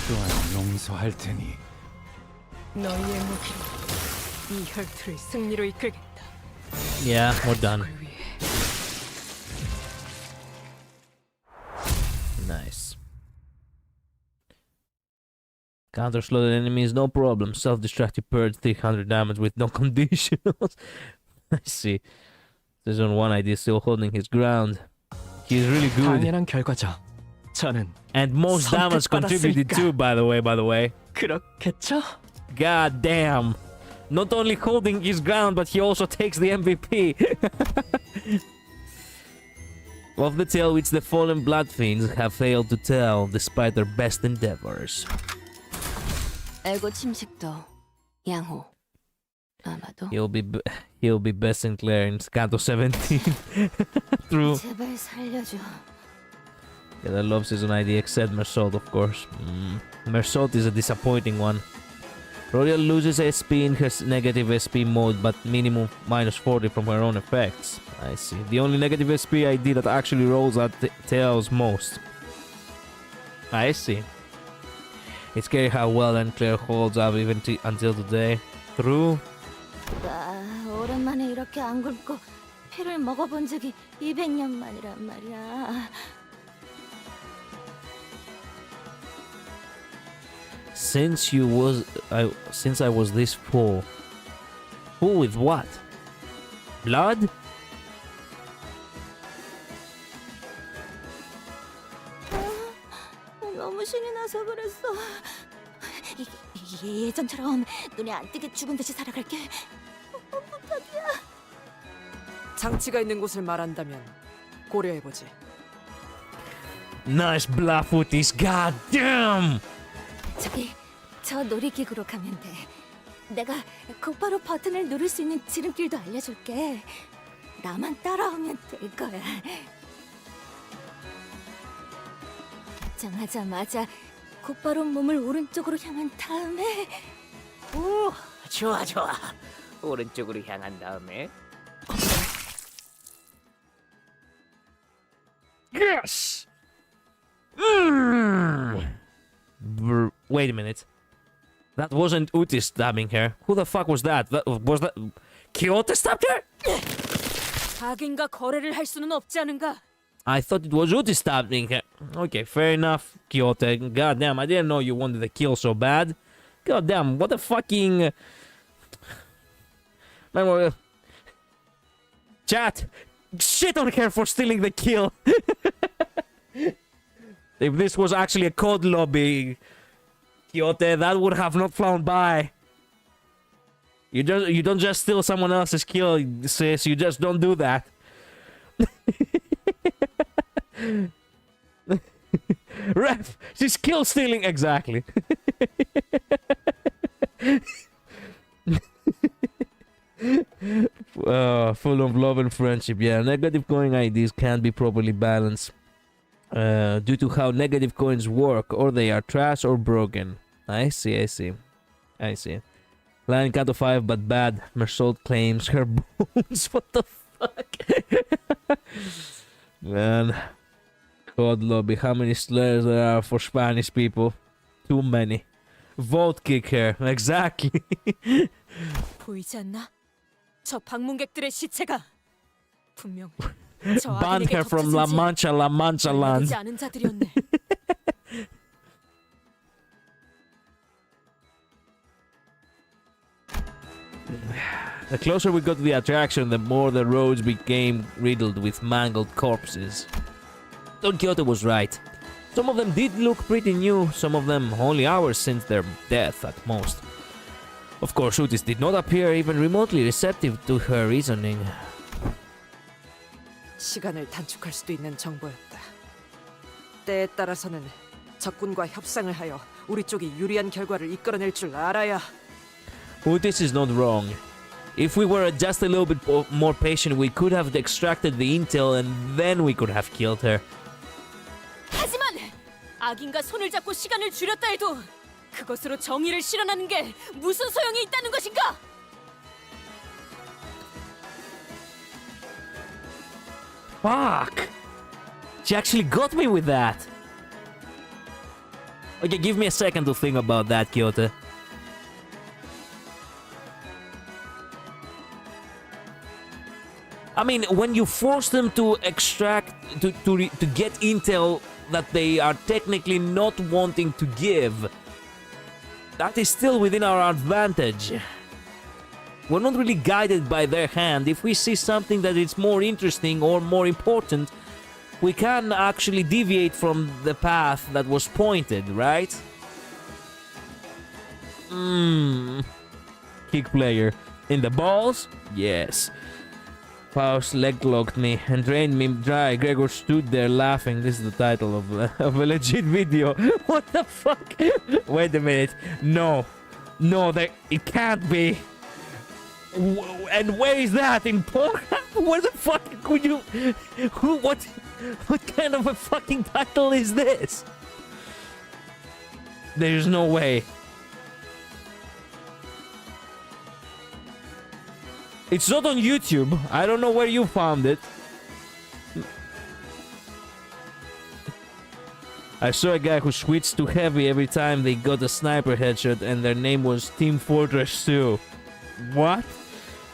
또한 용서할 테니 너희의 무기로 이 혈투를 승리로 이끌겠다. Yeah, we're done. Nice. Counter slotted enemies, no problem. Self-destructive purge, 300 damage with no conditionals. I see. Season 1 ID still holding his ground. He's really good. 당연한 결과죠. 저는 And most damage contributed too, by the way. 그렇겠죠? God damn. Not only holding his ground, but he also takes the MVP. Of the tale which the fallen blood fiends have failed to tell, despite their best endeavors. 에고 침식도 양호. 아마도 He'll be best Sinclair in Scanto 17. True. 제발 살려줘. Yeah, I love season ID except Mersault, of course. Mersault is a disappointing one. Rodial loses SP in her negative SP mode, but minimum minus 40 from her own effects. I see. The only negative SP ID that actually rolls at Tails most. I see. It's scary how well Claire holds up even until today. True. 나 오랜만에 이렇게 안 굶고 피를 먹어본 적이 200년 만이란 말이야. Since I was this full with what? Blood? 너무 신이 나서 그랬어. 예전처럼 눈에 안 띄게 죽은 듯이 살아갈게. 부탁이야. 장치가 있는 곳을 말한다면 고려해보지. Nice Blafooties, goddamn! 저기 저 놀이기구로 가면 돼. 내가 곧바로 버튼을 누를 수 있는 지름길도 알려줄게. 나만 따라오면 될 거야. 입장하자마자 곧바로 몸을 오른쪽으로 향한 다음에 오, 좋아. 오른쪽으로 향한 다음에 Yes! Wait a minute. That wasn't Uti stabbing her. Who the fuck was that? Was that Kyoto stabbed her? 악인과 거래를 할 수는 없지 않은가? I thought it was Uti stabbing her. Okay, fair enough, Kyoto. God damn, I didn't know you wanted the kill so bad. God damn, what a fucking... Man, chat, shit on her for stealing the kill. If this was actually a code lobby, Kyoto, that would have not flown by. You don't just steal someone else's kill, sis. You just don't do that. Ref, she's kill stealing exactly. Full of love and friendship. Yeah, negative coin IDs can't be properly balanced due to how negative coins work, or they are trash or broken. I see. Line cut of 5 but bad. Mersault claims her bones. What the fuck? Man. God lobby, how many slurs there are for Spanish people? Too many. Vote kick her. Exactly. 보이지 않나? 저 방문객들의 시체가 분명 저 Ban her from La Mancha land. 않은 자들이었네. The closer we got to the attraction, the more the roads became riddled with mangled corpses. Don Quixote was right. Some of them did look pretty new, some of them only hours since their death at most. Of course, Utis did not appear even remotely receptive to her reasoning. 시간을 단축할 수도 있는 정보였다. 때에 따라서는 적군과 협상을 하여 우리 쪽이 유리한 결과를 이끌어낼 줄 알아야. Utis is not wrong. If we were just a little bit more patient, we could have extracted the intel and then we could have killed her. 하지만 악인과 손을 잡고 시간을 줄였다 해도 그것으로 정의를 실현하는 게 무슨 소용이 있다는 것인가? Fuck! She actually got me with that. Okay, give me a second to think about that, Kyoto. I mean, when you force them to extract, to get intel that they are technically not wanting to give, that is still within our advantage. We're not really guided by their hand. If we see something that is more interesting or more important, we can actually deviate from the path that was pointed, right? Kick player. In the balls? Yes. Faust leg-locked me and drained me dry. Gregor stood there laughing. This is the title of a legit video. What the fuck? Wait a minute. No. No, it can't be. And where is that? In Pornhub? Where the fuck could you... What kind of a fucking title is this? There's no way. It's not on YouTube. I don't know where you found it. I saw a guy who switched to heavy every time they got a sniper headshot and their name was Team Fortress 2. What?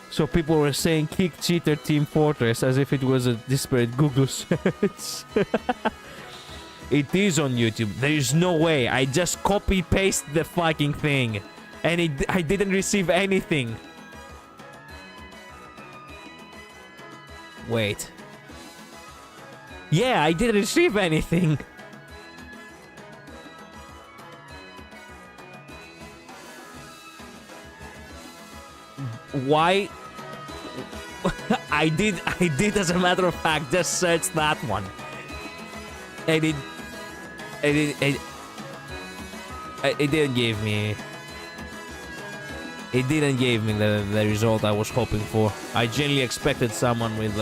So people were saying kick cheater Team Fortress as if it was a disparate Google search. It is on YouTube. There is no way. I just copy-paste the fucking thing. And I didn't receive anything. Wait. Yeah, I didn't receive anything. Why? I did as a matter of fact just search that one. And it didn't give me... It didn't give me the result I was hoping for. I genuinely expected someone with,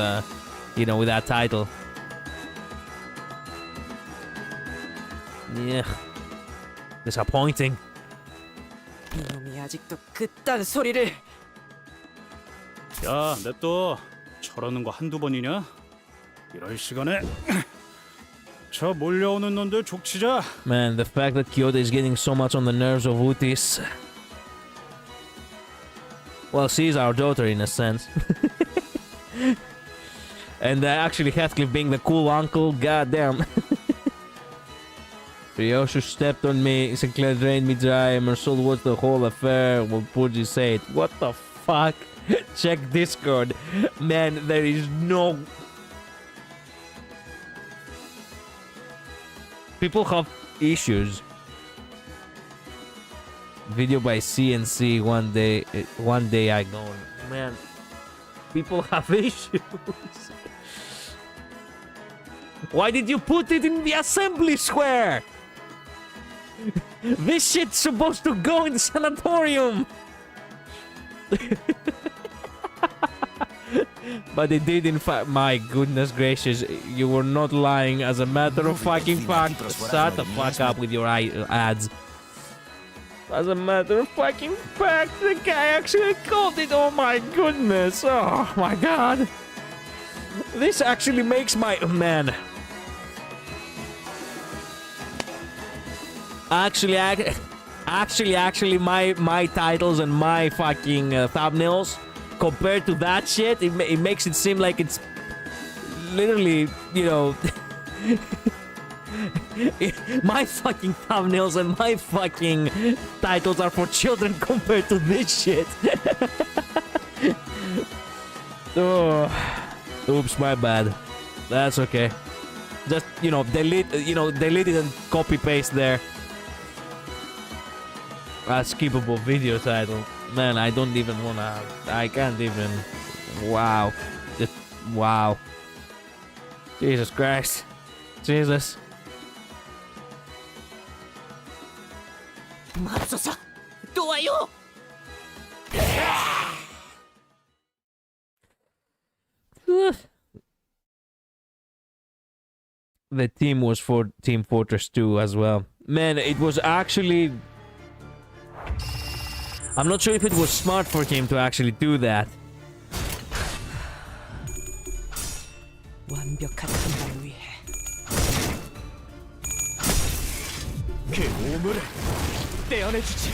you know, with that title. Yeah. Disappointing. 이놈이 아직도 그딴 소리를. 야, 냅둬. 저러는 거 한두 번이냐? 이럴 시간에 저 몰려오는 놈들 족치자. Man, the fact that Kyoto is getting so much on the nerves of Utis. Well, she's our daughter in a sense. And actually Heathcliff being the cool uncle, goddamn. Ryoshu stepped on me, Sinclair drained me dry, Marcel watched the whole affair, what Purgy said. What the fuck? Check Discord. Man, there is no... People have issues. Video by CNC one day I go. Man, people have issues. Why did you put it in the assembly square? This shit's supposed to go in the sanatorium. But it did in fact. My goodness gracious, you were not lying. As a matter of fucking fact, shut the fuck up with your ads. As a matter of fucking fact, the guy actually called it. Oh my goodness. Oh my god. This actually makes my... Man. Actually, my titles and my fucking thumbnails, compared to that shit, it makes it seem like it's literally, you know... My fucking thumbnails and my fucking titles are for children compared to this shit. Oh, oops, my bad. That's okay. Just, you know, delete it and copy paste there. A skippable video title. Man, I don't even wanna... I can't even... Wow. Just... Wow. Jesus Christ. Jesus. 맙소사! 또 와요! The team was for Team Fortress 2 as well. Man, it was actually... I'm not sure if it was smart for him to actually do that. 완벽한 판단을 위해 그 오물을 떼어내주지.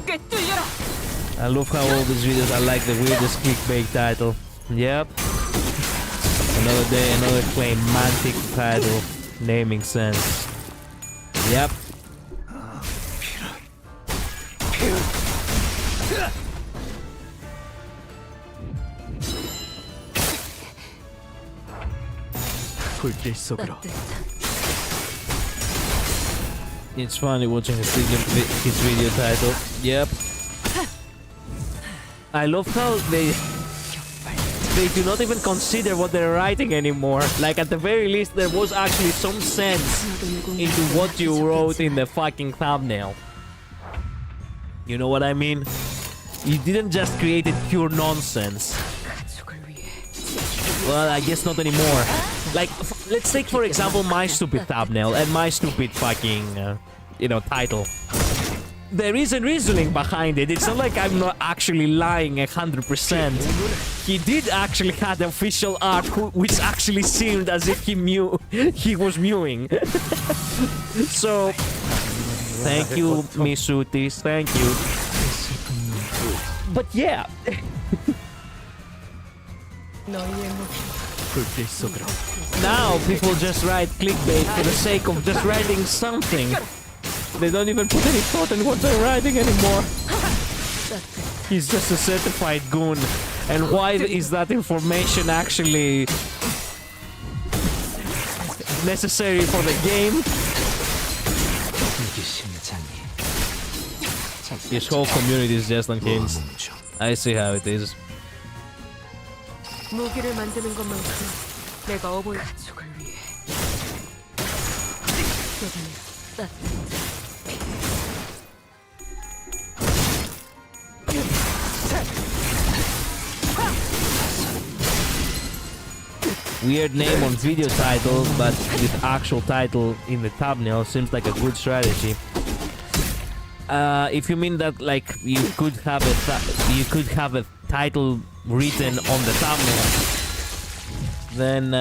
꿰뚫려라. I love how all these videos are like the weirdest clickbait title. Yep. Another day, another climatic title. Naming sense. Yep. 불길 속으로. It's funny watching his video title. Yep. I love how they do not even consider what they're writing anymore. Like at the very least there was actually some sense into what you wrote in the fucking thumbnail. You know what I mean? You didn't just create pure nonsense. Well, I guess not anymore. Like, let's take for example my stupid thumbnail and my stupid fucking, you know, title. There is a reasoning behind it. It's not like I'm not actually lying 100%. He did actually have the official art, which actually seemed as if he was mewing. So, thank you, Misutis. Thank you. But yeah. Now people just write clickbait for the sake of just writing something. They don't even put any thought in what they're writing anymore. He's just a certified goon. And why is that information actually necessary for the game? This whole community is just unhinged. I see how it is. 무기를 만드는 것만큼 내가 어버이 가족을 위해 Weird name on video title, but with actual title in the thumbnail seems like a good strategy. If you mean that, like you could have a title written on the thumbnail, then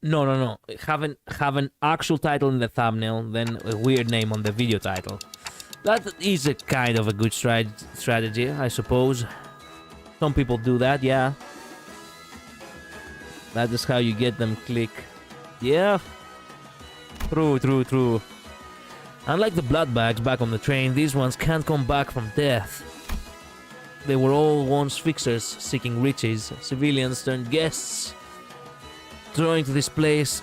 no. Have an actual title in the thumbnail, then a weird name on the video title. That is a kind of a good strategy, I suppose. Some people do that, yeah. That is how you get them click. Yeah. True. Unlike the bloodbags back on the train, these ones can't come back from death. They were all once fixers seeking riches, civilians turned guests, drawn to this place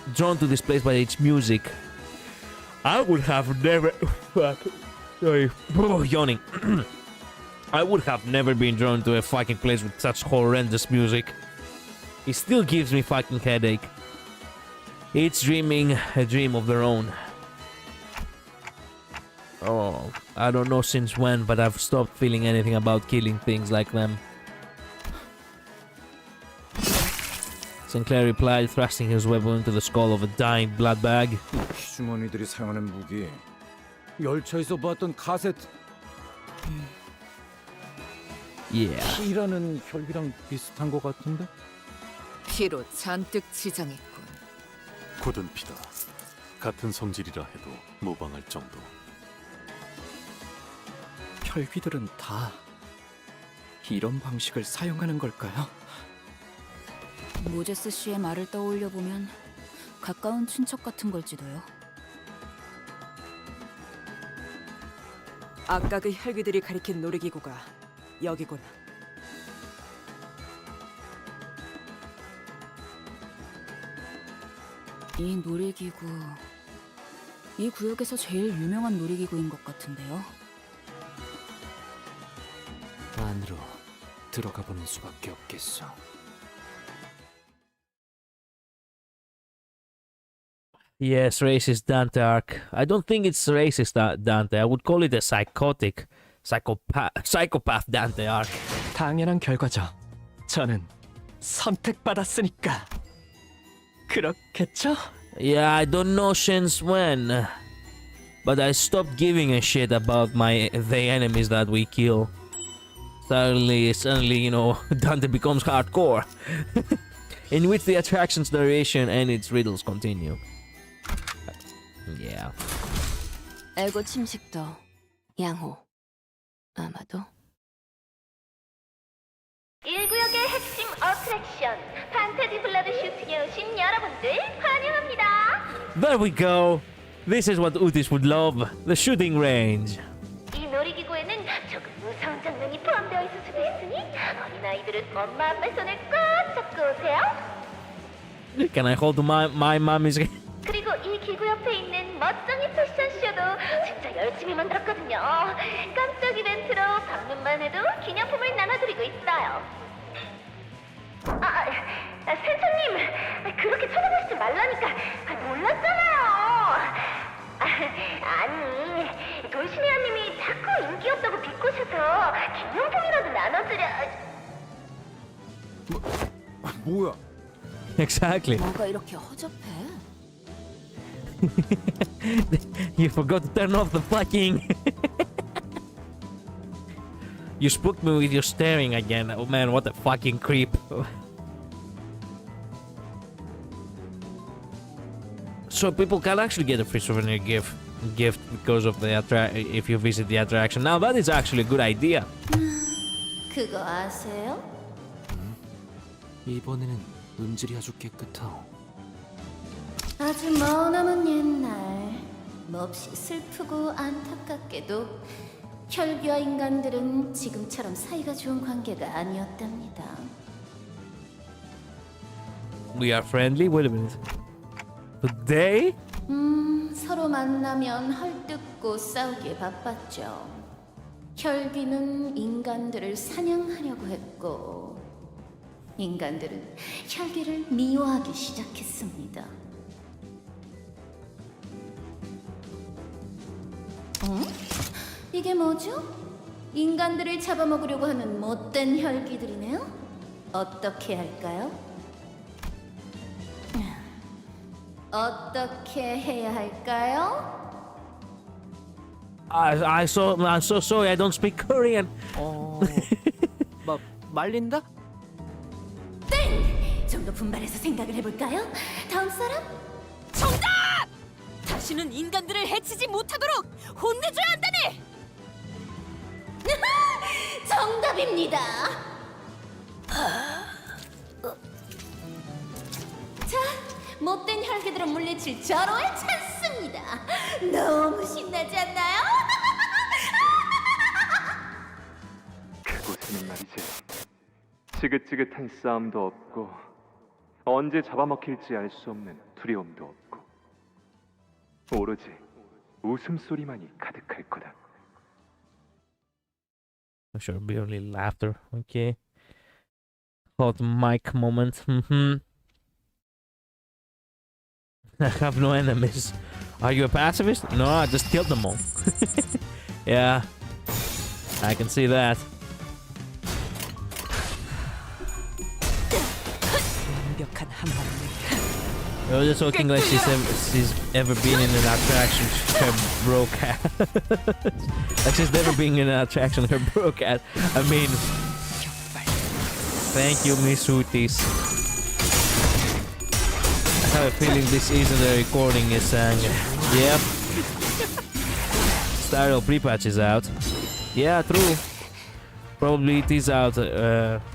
by its music. I would have never... Sorry. Yawning. I would have never been drawn to a fucking place with such horrendous music. It still gives me fucking headache. It's dreaming a dream of their own. Oh, I don't know since when, but I've stopped feeling anything about killing things like them. Sinclair replied, thrusting his weapon into the skull of a dying bloodbag. 주머니들이 사용하는 무기. 열차에서 봤던 카세트. Yeah. 피라는 혈기랑 비슷한 것 같은데? 피로 잔뜩 지장했군. 굳은 피다. 같은 성질이라 해도 모방할 정도. 혈귀들은 다 이런 방식을 사용하는 걸까요? 모제스 씨의 말을 떠올려 보면 가까운 친척 같은 걸지도요. 아까 그 혈귀들이 가리킨 놀이기구가 여기구나. 이 놀이기구, 이 구역에서 제일 유명한 놀이기구인 것 같은데요. 안으로 들어가 보는 수밖에 없겠어. Yes, racist Dante arc. I don't think it's racist Dante. I would call it a psychopath Dante arc. 당연한 결과죠. 저는 선택받았으니까. 그렇겠죠? Yeah, I don't know since when, but I stopped giving a shit about the enemies that we kill. Suddenly, you know, Dante becomes hardcore, in which the attraction's narration and its riddles continue. Yeah. 에고 침식도 양호. 아마도 1구역의 핵심 어트랙션 판타지 블러드 슈팅에 오신 여러분들 환영합니다. There we go. This is what Utis would love. The shooting range. 이 놀이기구에는 조금 무서운 장면이 포함되어 있을 수도 있으니 어린아이들은 엄마 아빠 손을 꽉 잡고 오세요. Can I hold my mommy's? 그리고 이 기구 옆에 있는 멋쟁이 패션쇼도 진짜 열심히 만들었거든요. 깜짝 이벤트로 방문만 해도 기념품을 나눠드리고 있어요. 센터님, 그렇게 쳐다보시지 말라니까. 몰랐잖아요. 아니, 돌시네아님이 자꾸 인기 없다고 비꼬셔서 기념품이라도 나눠드려. 뭐야? Exactly. 뭐가 이렇게 허접해? You forgot to turn off the fucking. You spooked me with your staring again. Oh man, what a fucking creep. So people can actually get a free souvenir gift because of the if you visit the attraction. Now that is actually a good idea. 그거 아세요? 이번에는 음질이 아주 깨끗하오. 아주 머나먼 옛날 몹시 슬프고 안타깝게도 혈귀와 인간들은 지금처럼 사이가 좋은 관계가 아니었답니다. We are friendly? Wait a minute. Today? 서로 만나면 헐뜯고 싸우기에 바빴죠. 혈귀는 인간들을 사냥하려고 했고 인간들은 혈귀를 미워하기 시작했습니다. 이게 뭐죠? 인간들을 잡아먹으려고 하는 못된 혈귀들이네요? 어떻게 할까요? 어떻게 해야 할까요? I'm so sorry. I don't speak Korean. 말린다? 땡! 좀 더 분발해서 생각을 해볼까요? 다음 사람? 정답! 다시는 인간들을 해치지 못하도록 혼내줘야 한다네! 정답입니다! 자, 못된 혈기들을 물리칠 절호의 찬스입니다. 너무 신나지 않나요? 그곳에는 말이지 지긋지긋한 싸움도 없고 언제 잡아먹힐지 알 수 없는 두려움도 없고 오로지 웃음소리만이 가득할 거다. Sure, barely laughter. Okay. Hot mic moment. I have no enemies. Are you a pacifist? No, I just killed them all. Yeah, I can see that. I was just talking like she's ever been in an attraction. Her bro cat. Like she's never been in an attraction. Her bro cat. I mean, thank you, Miss Utis. I have a feeling this isn't a recording. It's saying, yep. Stereo pre-patch is out. Yeah, true. Probably it is out.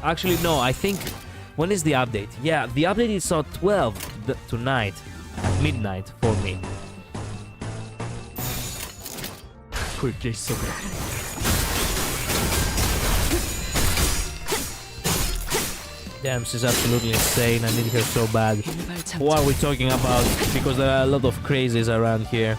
Actually, no. I think. When is the update? Yeah, the update is on 12 tonight, at midnight for me. Damn, she's absolutely insane. I need her so bad. What are we talking about? Because there are a lot of crazies around here.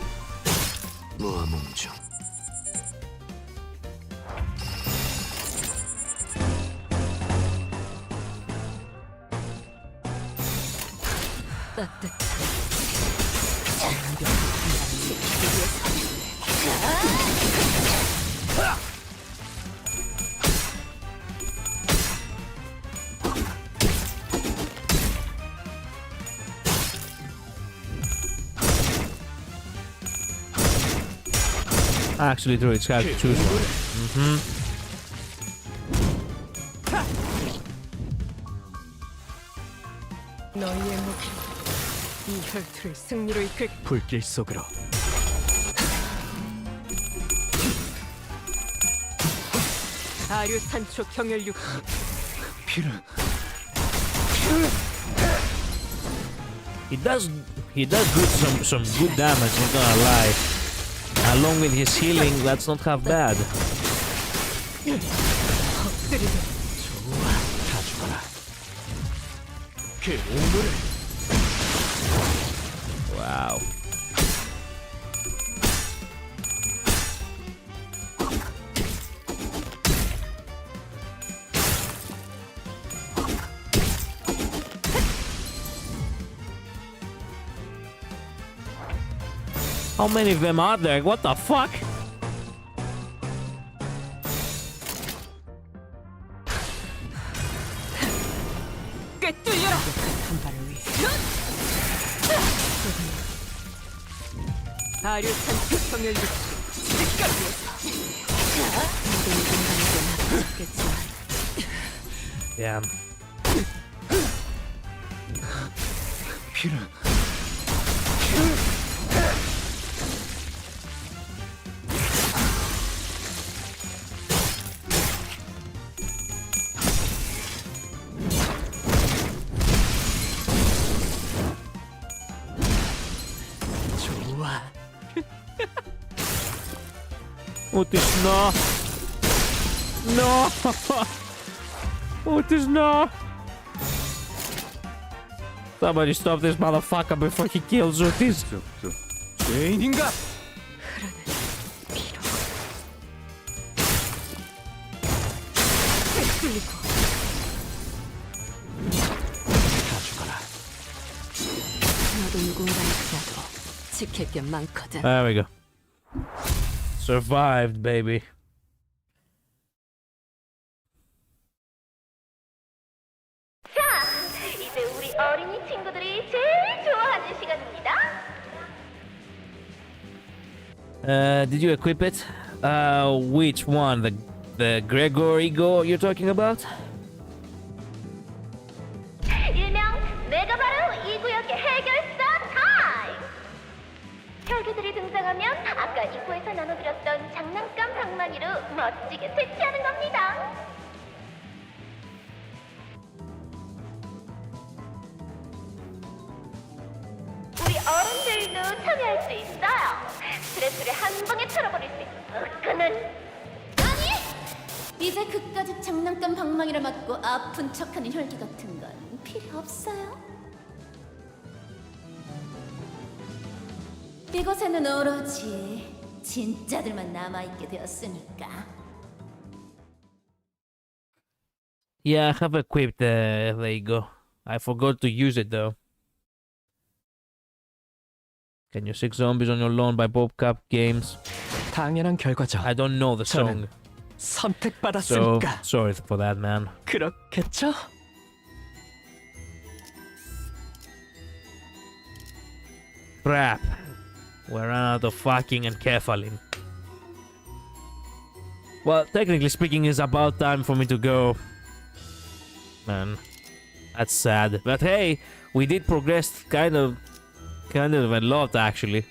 Actually, true. It's hard to choose one. 너희의 목표 이 혈투를 승리로 이끌. 불길 속으로. 아류 산초 경혈육. 피를. He does some good damage. Not gonna lie. Along with his healing, that's not half bad. 좋아, 다 죽어라. 그 오물을. Wow. How many of them are there? What the fuck? 꿰뚫려라. 한 발을 위해. 아류 산초 경혈육. Damn. 피를. 좋아. Otis, no. No. Otis, no. Somebody stop this motherfucker before he kills Otis. 죄인인가? 다 죽어라. 너도 누군가를 피하도 지킬 게 많거든. There we go. Survived, baby. 자, 이제 우리 어린이 친구들이 제일 좋아하는 시간입니다. Did you equip it? Which one? The Gregory Go you're talking about? 일명 내가 바로 이 구역의 해결사 타임! 혈기들이 등장하면 아까 입구에서 나눠드렸던 장난감 방망이로 멋지게 퇴치하는 겁니다. 우리 어른들도 참여할 수 있어요. 스트레스를 한 방에 털어버릴 수 있는 끈은 아니! 이제 그까짓 장난감 방망이를 맞고 아픈 척하는 혈기 같은 건 필요 없어요. 이곳에는 오로지 진짜들만 남아있게 되었으니까. Yeah, I have equipped there you go. I forgot to use it though. Can you sick zombies on your lawn by Bobcap Games? 당연한 결과죠. I don't know the song. So 선택받았으니까. sorry for that, man. 그렇겠죠? Crap. We're out of fucking and kefalin. Well, technically speaking, it's about time for me to go. Man, that's sad. But hey, we did progress kind of a lot actually.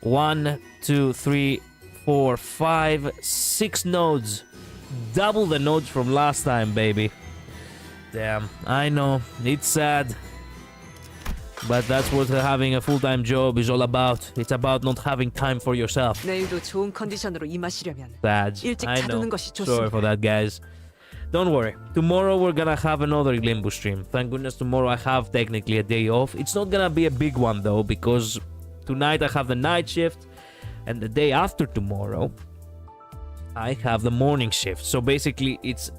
1, 2, 3, 4, 5, 6 nodes. Double the nodes from last time, baby. Damn, I know, it's sad. But that's what having a full-time job is all about. It's about not having time for yourself. 내일도 좋은 컨디션으로 임하시려면 Sad. 일찍 I 자두는 know. 것이 Sorry 좋습니다. for that, guys. Don't worry. Tomorrow we're gonna have another Limbus stream. Thank goodness tomorrow I have technically a day off. It's not gonna be a big one though, because tonight I have the night shift, and the day after tomorrow I have the morning shift. So basically it's,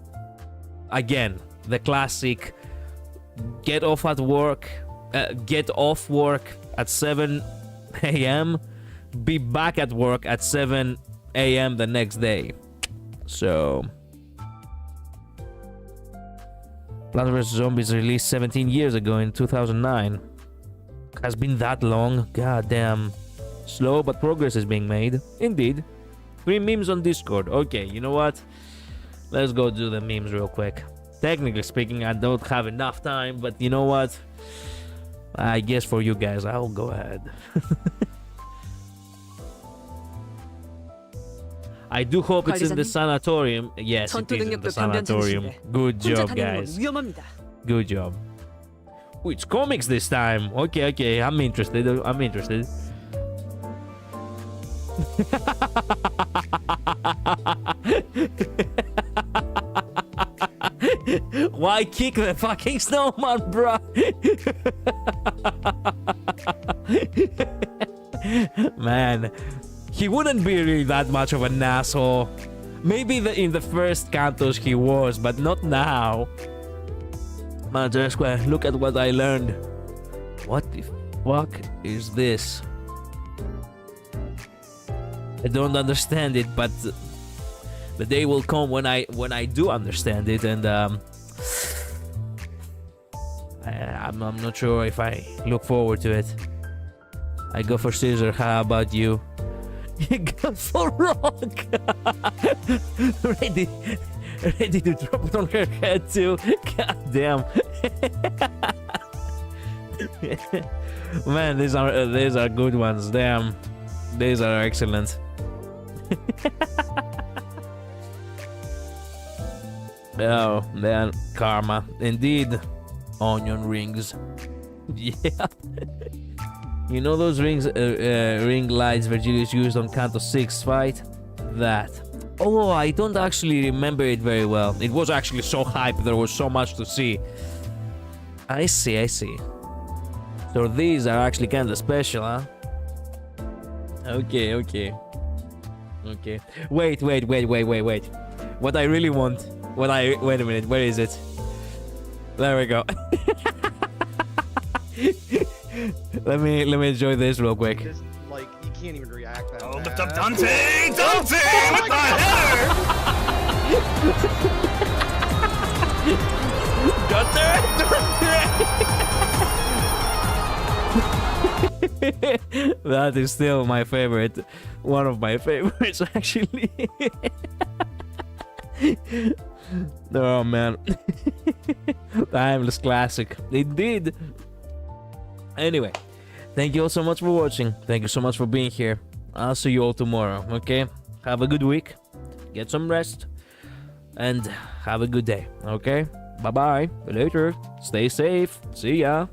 again, the classic get off work at 7 a.m. be back at work at 7 a.m. the next day. So Plants vs. Zombies released 17 years ago in 2009. Has been that long? God damn. Slow, but progress is being made. Indeed. 3 memes on Discord. Okay, you know what? Let's go do the memes real quick. Technically speaking, I don't have enough time, but you know what? I guess for you guys, I'll go ahead. I do hope it's in the sanatorium. Yes, it is in the sanatorium. Good job, guys. Good job. Oh, it's comics this time. Okay, I'm interested. Why kick the fucking snowman, bro? Man, he wouldn't be really that much of an asshole. Maybe in the first cantos he was, but not now. Man, Square, look at what I learned. What the fuck is this? I don't understand it, but the day will come when I do understand it, and I'm not sure if I look forward to it. I go for scissor. How about you? You go for rock. ready to drop it on her head too. God damn. Man, these are good ones. Damn, these are excellent. Oh man, karma. Indeed. Onion rings. Yeah. You know those ring lights Virgilius used on Canto 6 fight? That. Oh, I don't actually remember it very well. It was actually so hype, there was so much to see. I see. So these are actually kinda special, huh? Okay. Wait. What I really want. Wait a minute, where is it? There we go. let me enjoy this real quick. Just, like, you can't even react that lift bad. up Dante with the header. That is still my favorite. One of my favorites, actually. Oh man. Timeless classic. Indeed. Anyway, thank you all so much for watching. Thank you so much for being here. I'll see you all tomorrow, okay? Have a good week. Get some rest. And have a good day, okay? Bye-bye. Later. Stay safe. See ya.